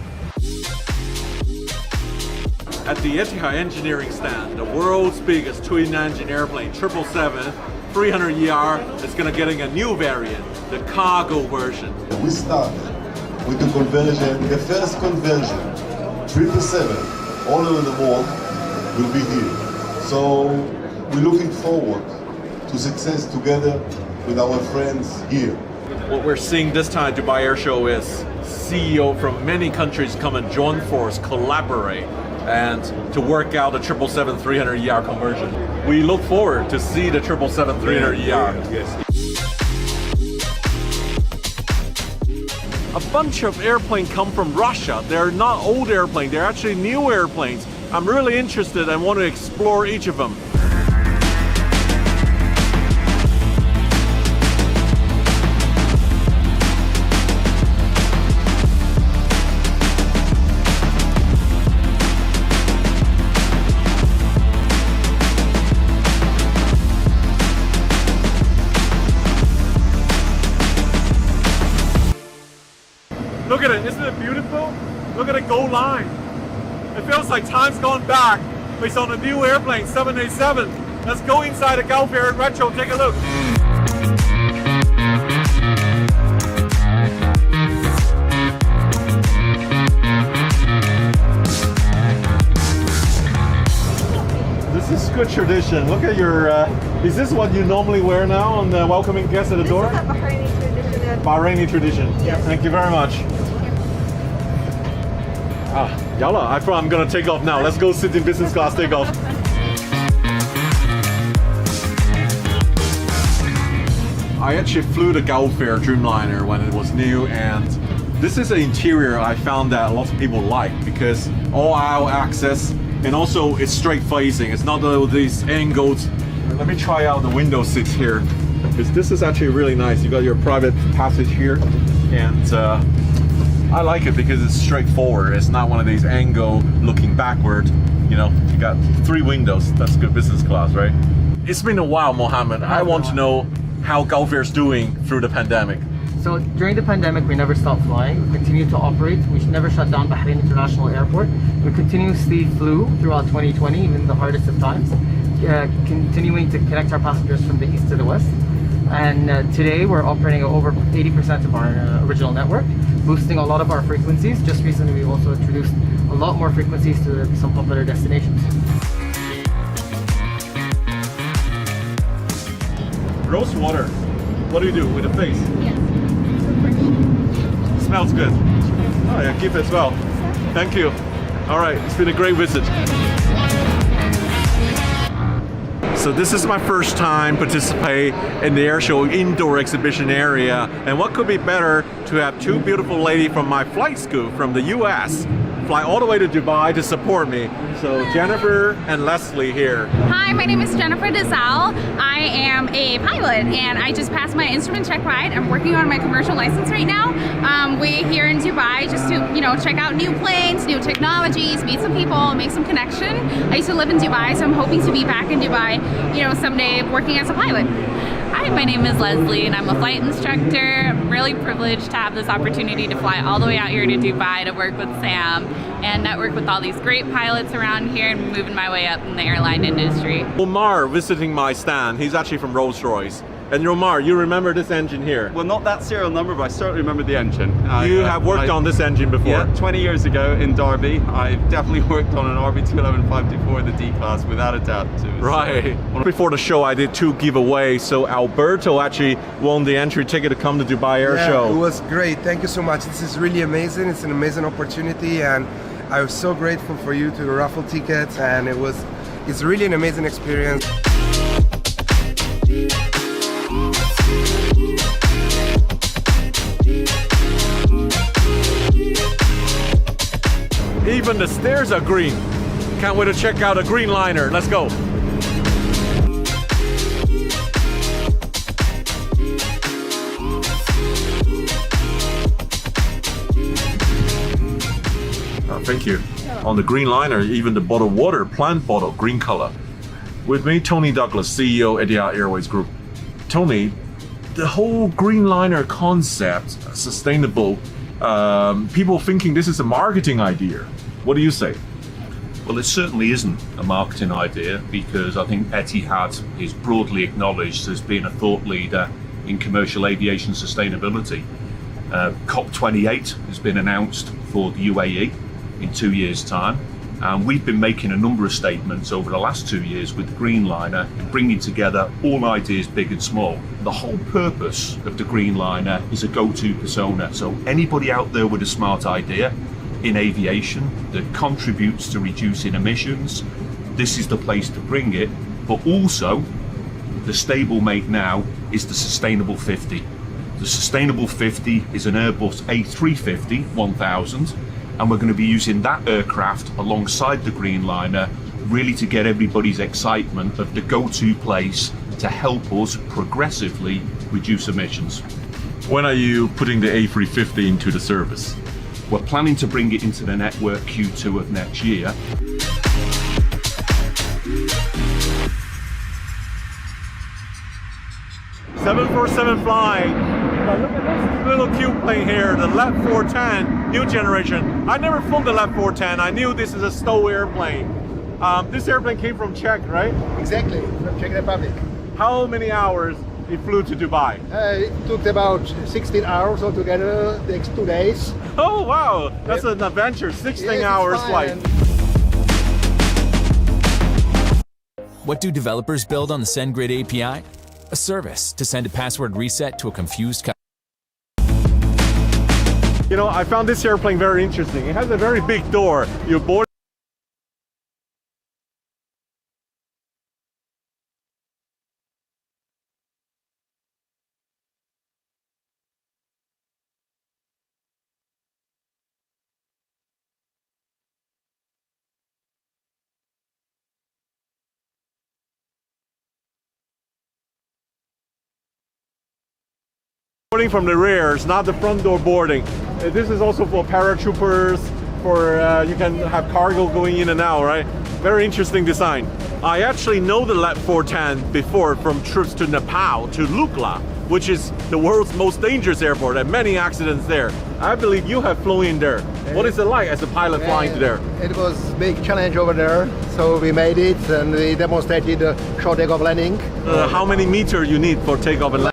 At the Etihad engineering stand, the world's biggest twin-engine airplane, 777-300ER, is going to getting a new variant, the cargo version. We started with the conversion, the first conversion, 777, all over the world, will be here. So we're looking forward to success together with our friends here. What we're seeing this time at Dubai Air Show is CEO from many countries come and join force, collaborate, and to work out the 777-300ER conversion. We look forward to see the 777-300ER. Yes. A bunch of airplanes come from Russia. They're not old airplanes, they're actually new airplanes. I'm really interested and want to explore each of them. Look at it, isn't it beautiful? Look at the gold line. It feels like time's gone back. It's on a new airplane, 787. Let's go inside the Gulf Air Retro, take a look. This is good tradition. Look at your, is this what you normally wear now on the welcoming guests at the door? This is a Bahraini tradition. Bahraini tradition. Yes. Thank you very much. Yalla, I thought I'm gonna take off now. Let's go sit in business class, take off. I actually flew the Gulf Air Dreamliner when it was new, and this is an interior I found that a lot of people like because all aisle access, and also it's straight facing. It's not these angles. Let me try out the window seats here, because this is actually really nice. You got your private passage here, and I like it because it's straightforward. It's not one of these angle looking backward. You know, you got 3 windows. That's good business class, right? It's been a while, Mohammed. I want to know how Gulf Air's doing through the pandemic. So during the pandemic, we never stopped flying. We continued to operate. We never shut down Bahrain International Airport. We continuously flew throughout 2020, even the hardest of times, continuing to connect our passengers from the east to the west. And today we're operating at over 80% of our original network, boosting a lot of our frequencies. Just recently we also introduced a lot more frequencies to some popular destinations. Rose water. What do you do with the face? Yes. Smells good. Oh yeah, keep it as well. Thank you. All right, it's been a great visit. So this is my first time participate in the airshow indoor exhibition area, and what could be better to have two beautiful ladies from my flight school from the US fly all the way to Dubai to support me. So Jennifer and Leslie here. Hi, my name is Jennifer DeSalle. I am a pilot and I just passed my instrument check ride. I'm working on my commercial license right now. We're here in Dubai just to, check out new planes, new technologies, meet some people, make some connection. I used to live in Dubai, so I'm hoping to be back in Dubai, someday working as a pilot. Hi, my name is Leslie and I'm a flight instructor. I'm really privileged to have this opportunity to fly all the way out here to Dubai to work with Sam and network with all these great pilots around here and moving my way up in the airline industry. Omar visiting my stand. He's actually from Rolls-Royce. And Omar, you remember this engine here? Well, not that serial number, but I certainly remember the engine. You have worked on this engine before? Yeah, 20 years ago in Derby. I definitely worked on an RB211-524, the D-Class, without a doubt. Right. Before the show, I did 2 giveaways. So Alberto actually won the entry ticket to come to Dubai Air Show. It was great. Thank you so much. This is really amazing. It's an amazing opportunity, and I was so grateful for you to raffle tickets, and it's really an amazing experience. Even the stairs are green. Can't wait to check out a green liner. Let's go. Thank you. On the green liner, even the bottled water, plant bottle, green color. With me, Tony Douglas, CEO Etihad Airways Group. Tony, the whole green liner concept, sustainable, people thinking this is a marketing idea. What do you say? Well, it certainly isn't a marketing idea because I think Etihad is broadly acknowledged as being a thought leader in commercial aviation sustainability. COP28 has been announced for the UAE in 2 years' time. And we've been making a number of statements over the last 2 years with the Green Liner and bringing together all ideas big and small. The whole purpose of the Green Liner is a go-to persona. So anybody out there with a smart idea in aviation that contributes to reducing emissions, this is the place to bring it. But also, the stablemate now is the Sustainable 50. The Sustainable 50 is an Airbus A350-1000. And we're going to be using that aircraft alongside the Green Liner really to get everybody's excitement of the go-to place to help us progressively reduce emissions. When are you putting the A350 into the service? We're planning to bring it into the network Q2 of next year. .747 flying. Now look at this little cute plane here, the LEP 410, new generation. I never flown the LEP 410. I knew this is a STO airplane. This airplane came from Czech, right? Exactly, from Czech Republic. How many hours it flew to Dubai? It took about 16 hours altogether, the next 2 days. Oh wow, that's an adventure, 16 hours flight. What do developers build on the SendGrid API? A service to send a password reset to a confused customer. You know, I found this airplane very interesting. It has a very big door. You board. Boarding from the rear, it's not the front door boarding. This is also for paratroopers, for you can have cargo going in and out, right? Very interesting design. I actually know the LEP 410 before from trips to Nepal, to Lukla, which is the world's most dangerous airport and many accidents there. I believe you have flown in there. What is it like as a pilot flying there? It was a big challenge over there, so we made it and we demonstrated the short takeoff landing. How many meters you need for takeoff and landing?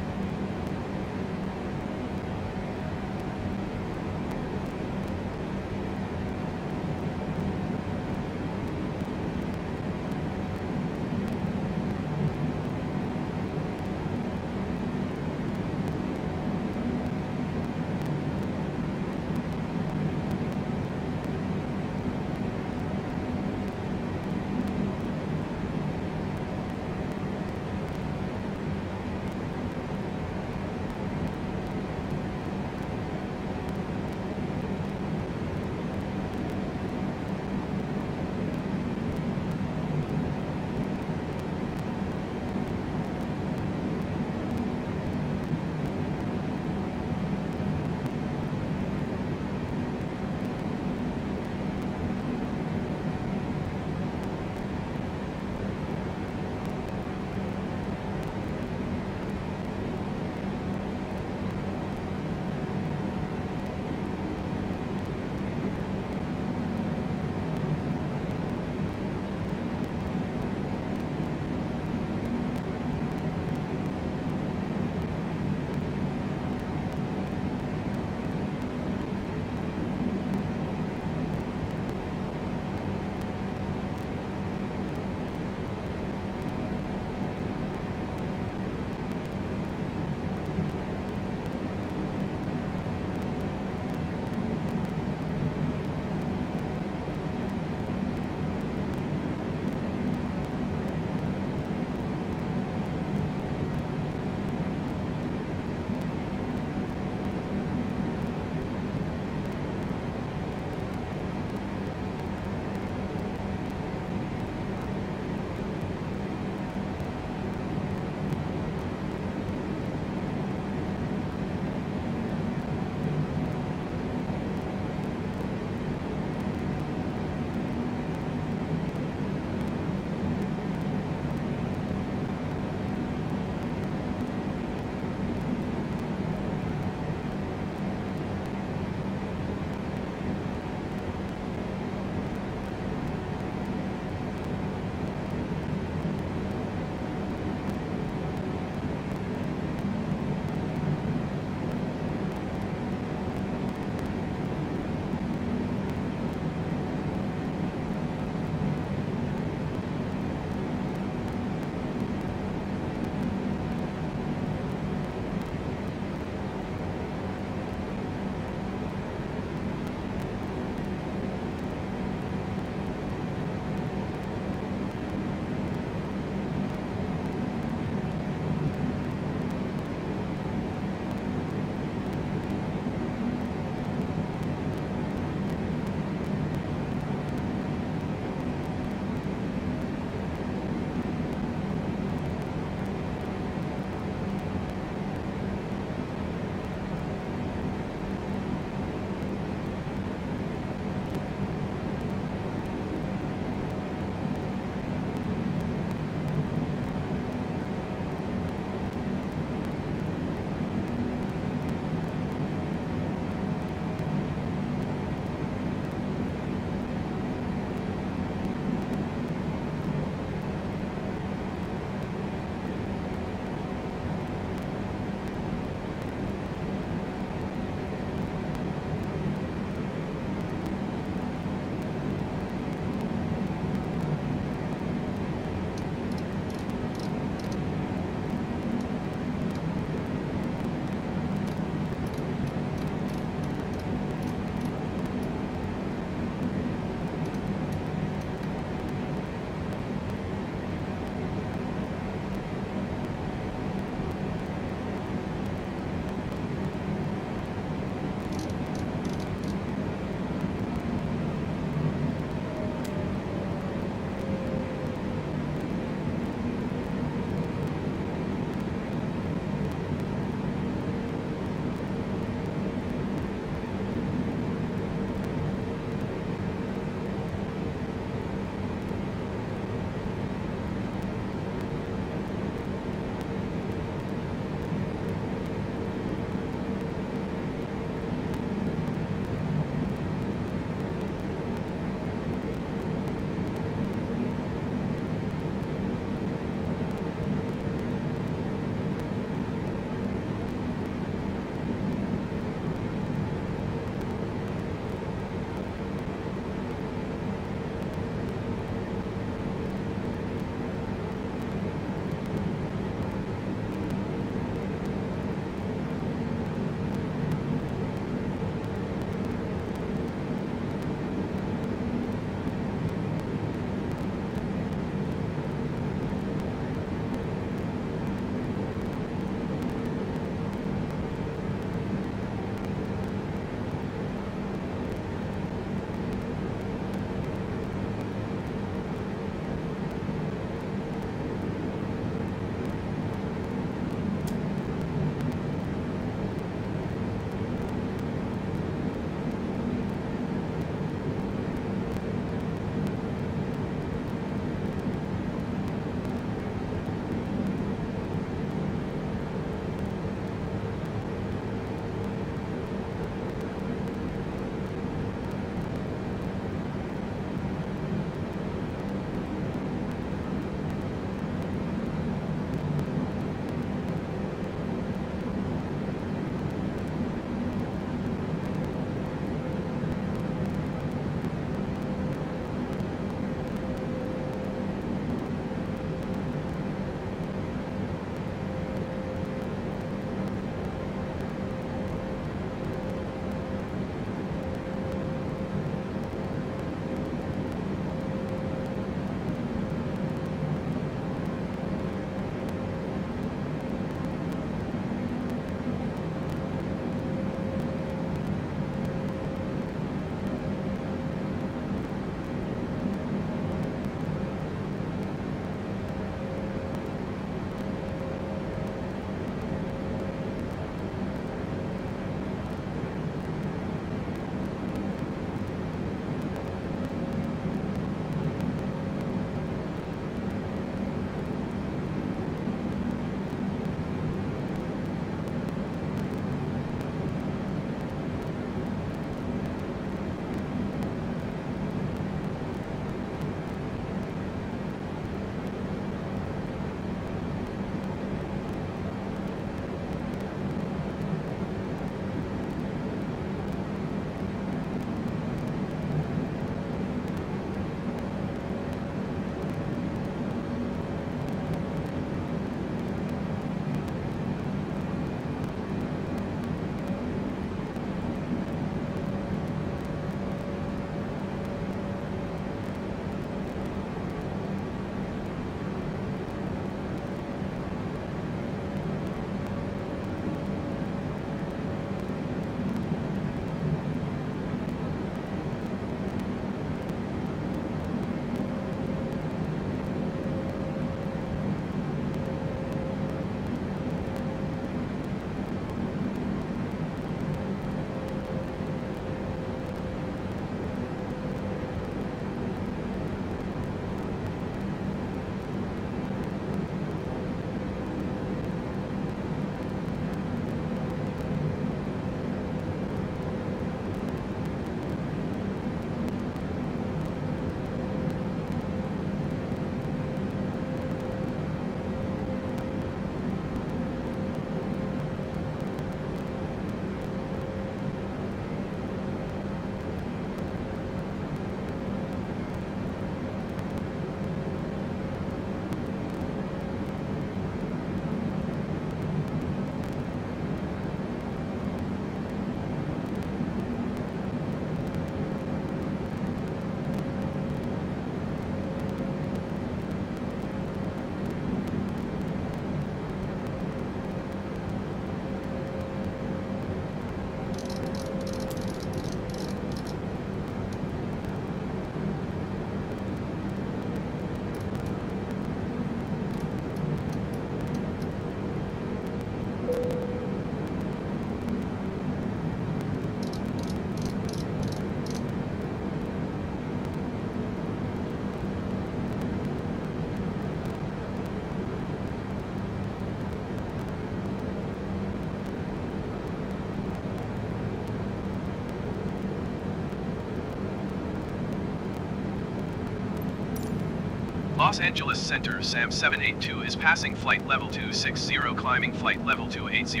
Los Angeles Center, SAM 782 is passing flight level 260, climbing flight level 280.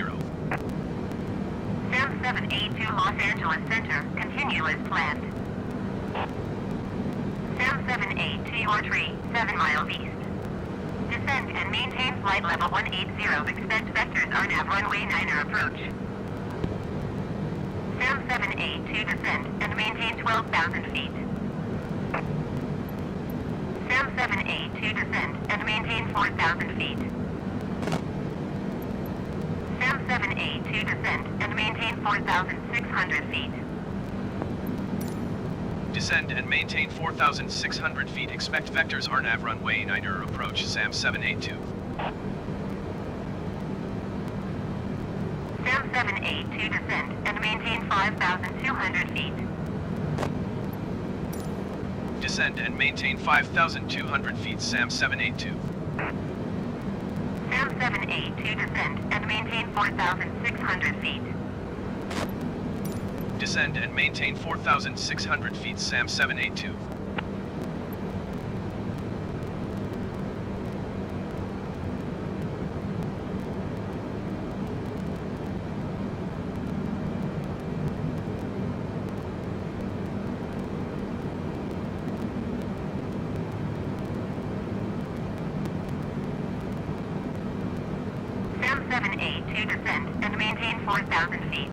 SAM 782 Los Angeles Center, continue as planned. SAM 782, your tree, 7 miles east. Descend and maintain flight level 180, expect vectors RNAV runway 9er approach. SAM 782 descend and maintain 12,000 feet. SAM 782 descend and maintain 4,000 feet. SAM 782 descend and maintain 4,600 feet. Descend and maintain 4,600 feet. Expect vectors RNAV runway 9er approach. SAM 782. SAM 782 descend and maintain 5,200 feet. Descend and maintain 5,200 feet. SAM 782. SAM 782 descend and maintain 4,600 feet. Descend and maintain 4,600 feet. SAM 782. SAM 782 descend and maintain 4,000 feet.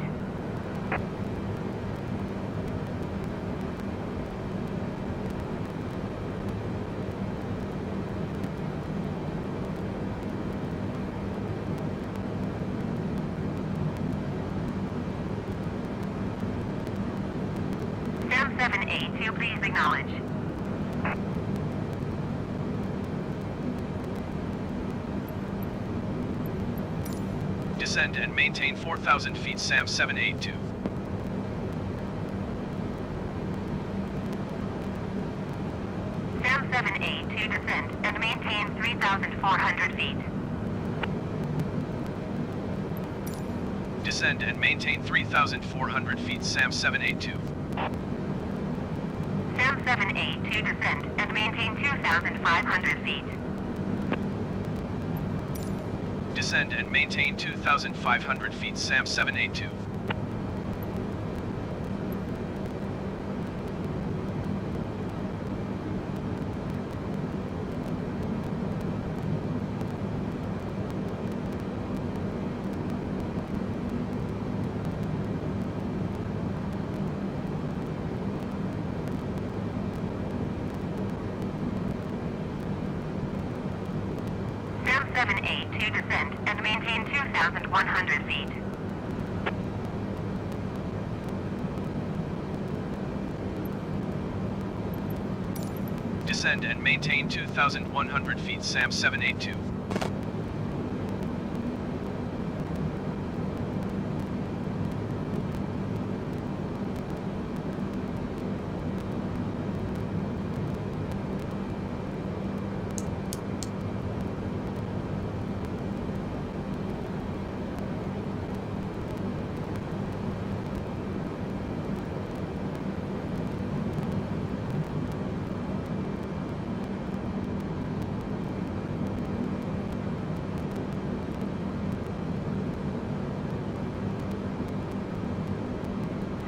SAM 782, please acknowledge. Descend and maintain 4,000 feet. SAM 782. SAM 782 descend and maintain 3,400 feet. Descend and maintain 3,400 feet. SAM 782. SAM 782 descend and maintain 2,500 feet. Descend and maintain 2,500 feet. SAM 782. SAM 782 descend and maintain 2,100 feet. Descend and maintain 2,100 feet. SAM 782.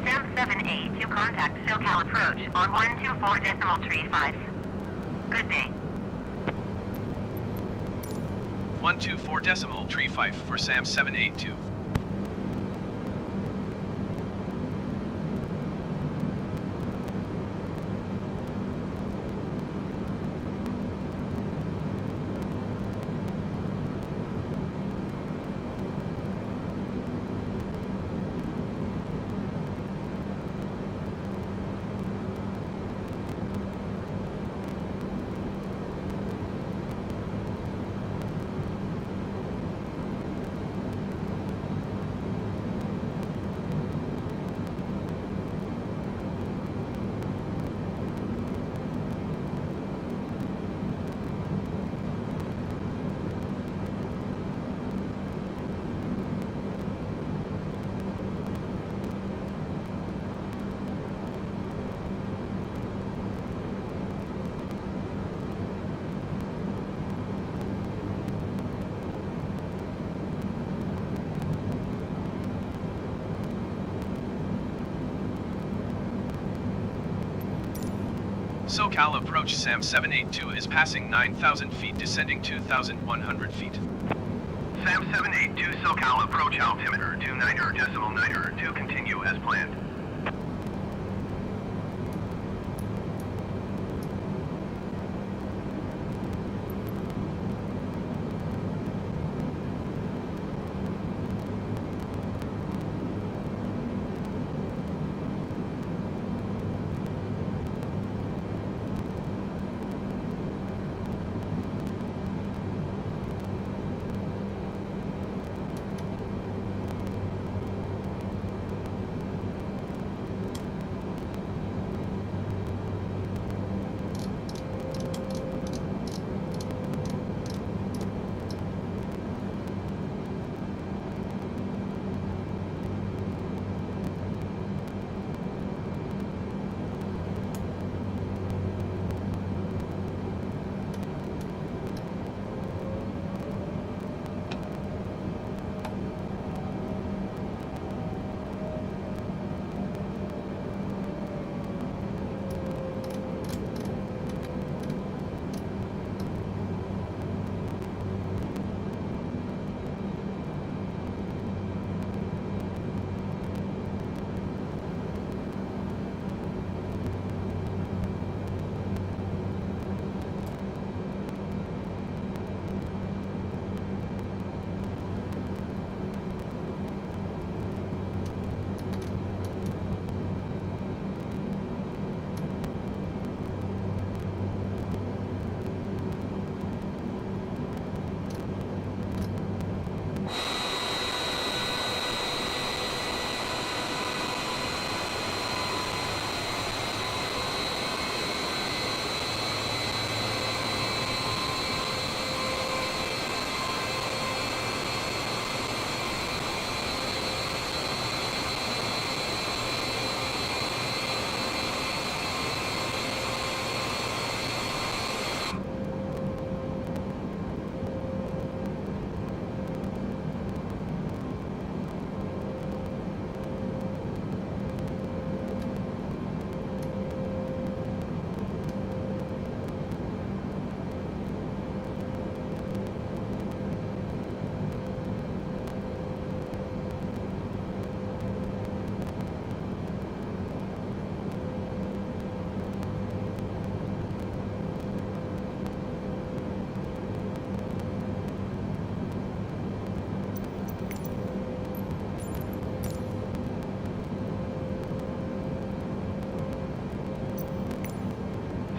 SAM 782 contact SoCal approach on 124.35. Good day. 124.35 for SAM 782. SoCal approach SAM 782 is passing 9,000 feet, descending 2,100 feet. SAM 782 SoCal approach altimeter 29.9 to continue as planned.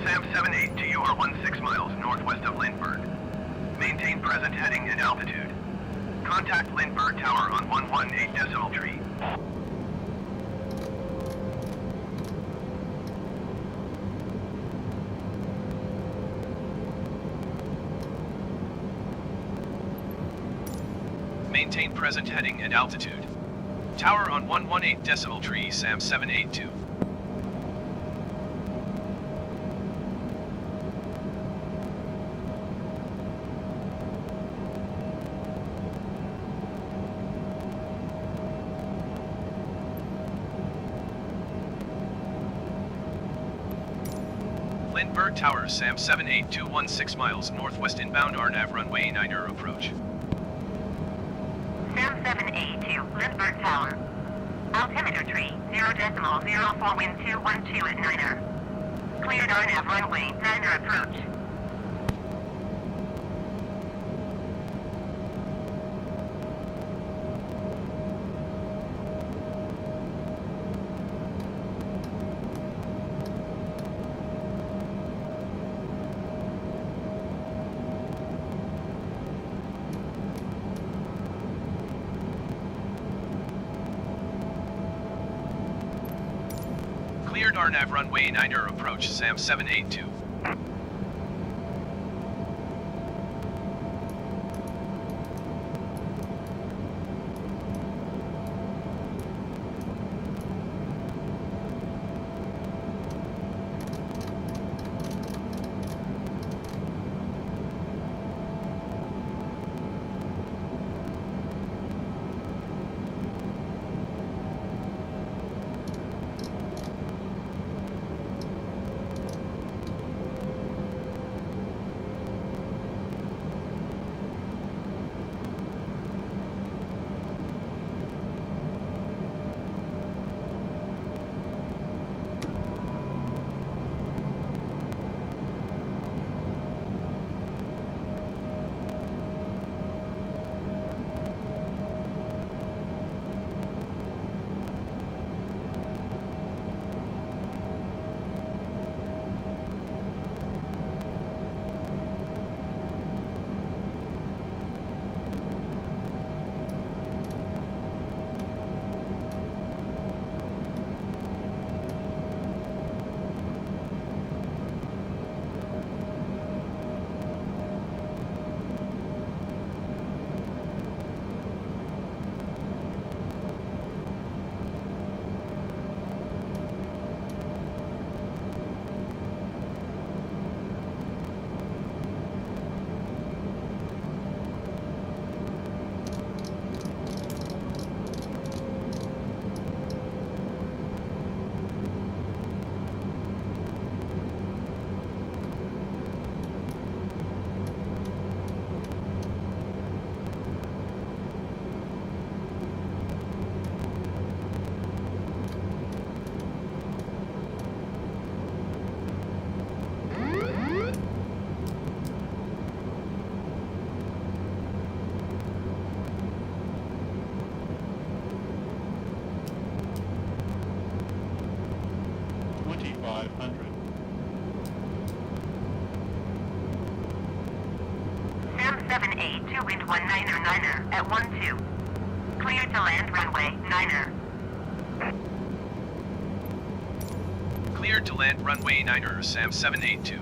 SAM 782, you are 16 miles northwest of Lindbergh. Maintain present heading and altitude. Contact Lindbergh Tower on 118 decimal tree. Maintain present heading and altitude. Tower on 118 decimal tree, SAM 782. Lindbergh Tower, SAM 782, 16 miles northwest inbound RNAV runway 9er approach. SAM 782, Lindbergh Tower. Altimeter tree, 0.04 wind 212 at 9er. Cleared RNAV runway 9er approach. Cleared RNAV runway 9er approach, SAM 782. 500. Sam 782 wind 199er at 12. Clear to land runway 9er. Cleared to land runway 9er, Sam 782.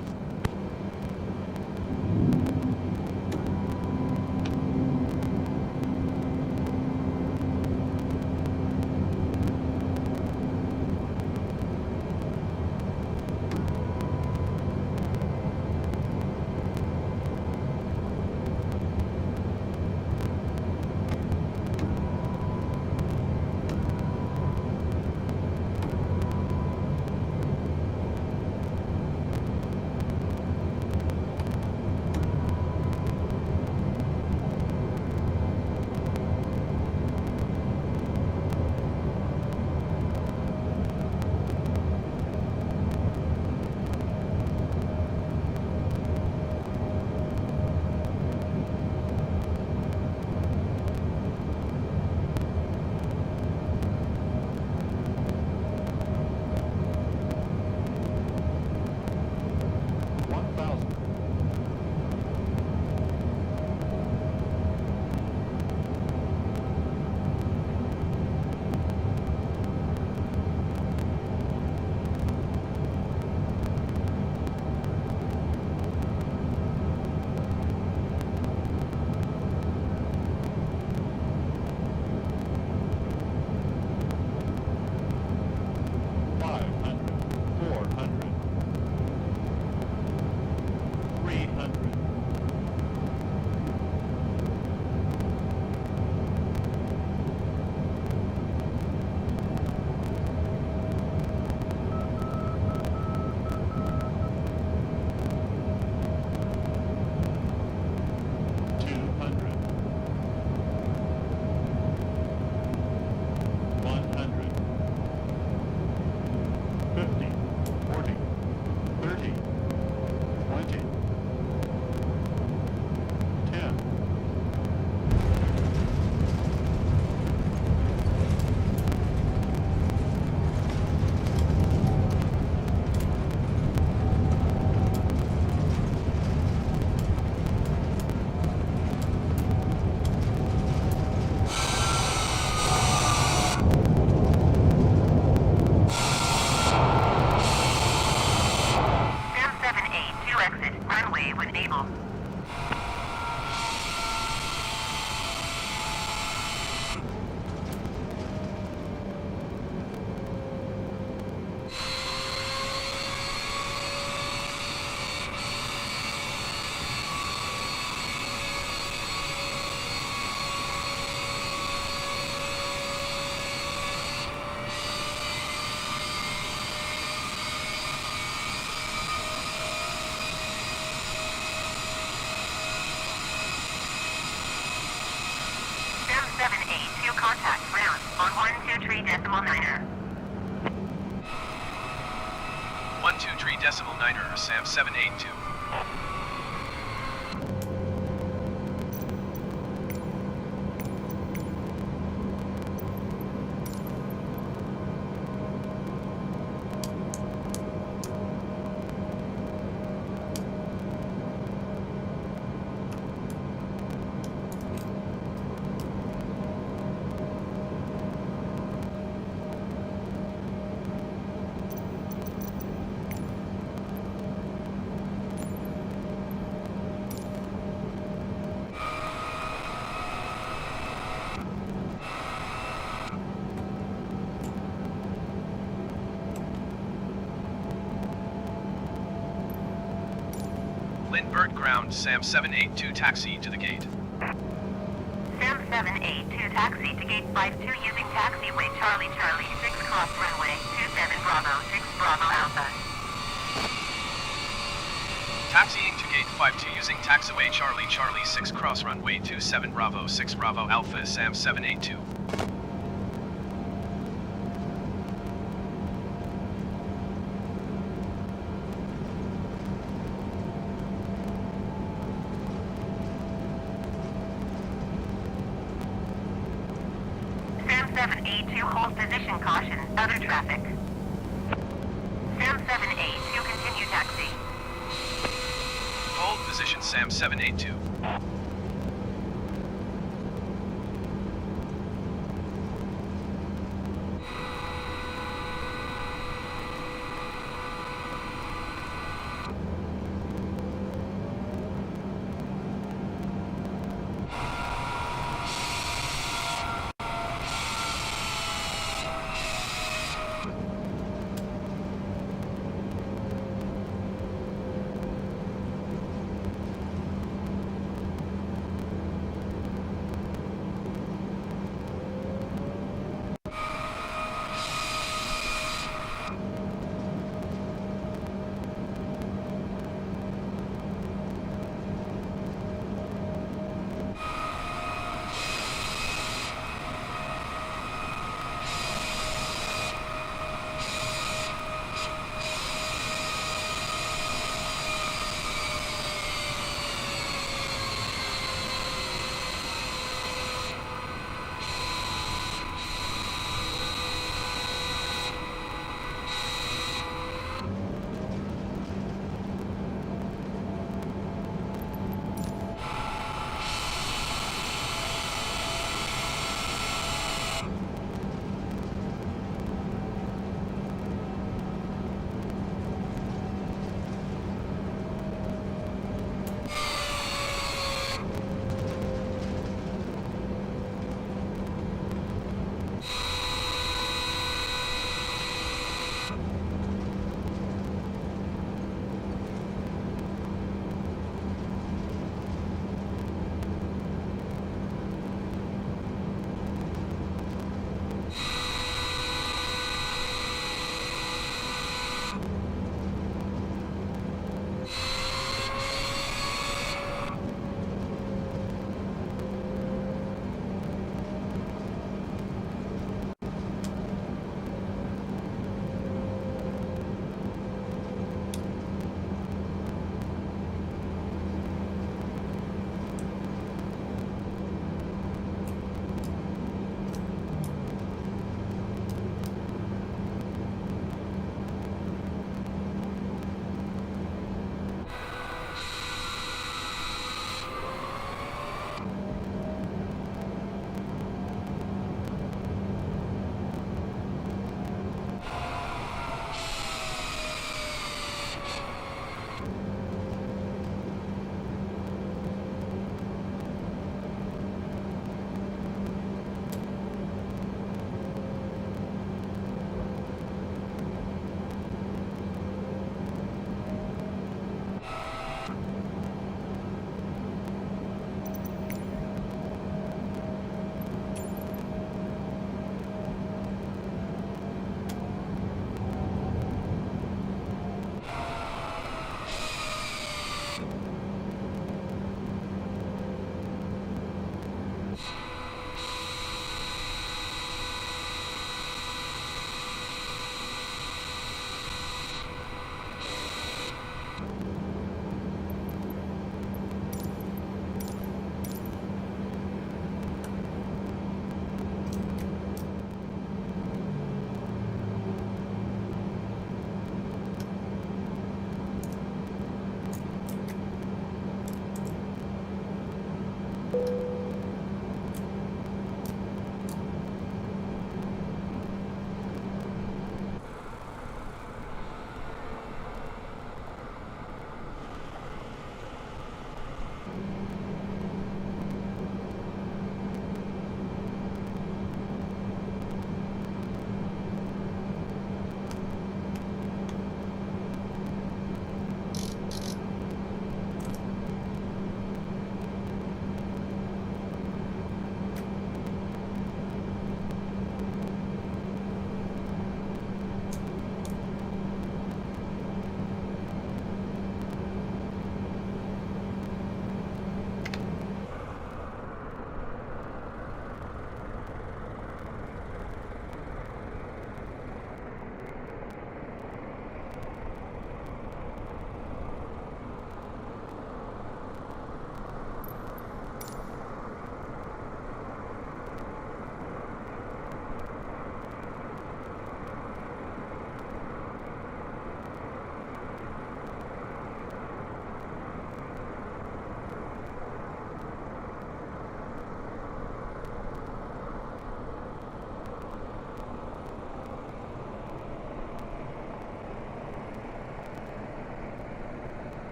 Contact ground on 123.9er. 123.9er, Sam 782. Lindbergh ground, Sam 782 taxi to the gate. Sam 782 taxi to gate 52 using taxiway Charlie 6 cross runway 27 Bravo 6 Bravo Alpha. Taxiing to gate 52 using taxiway Charlie 6 cross runway 27 Bravo 6 Bravo Alpha, Sam 782. Sam 782 hold position caution, other traffic. Sam 782 position SAM 782.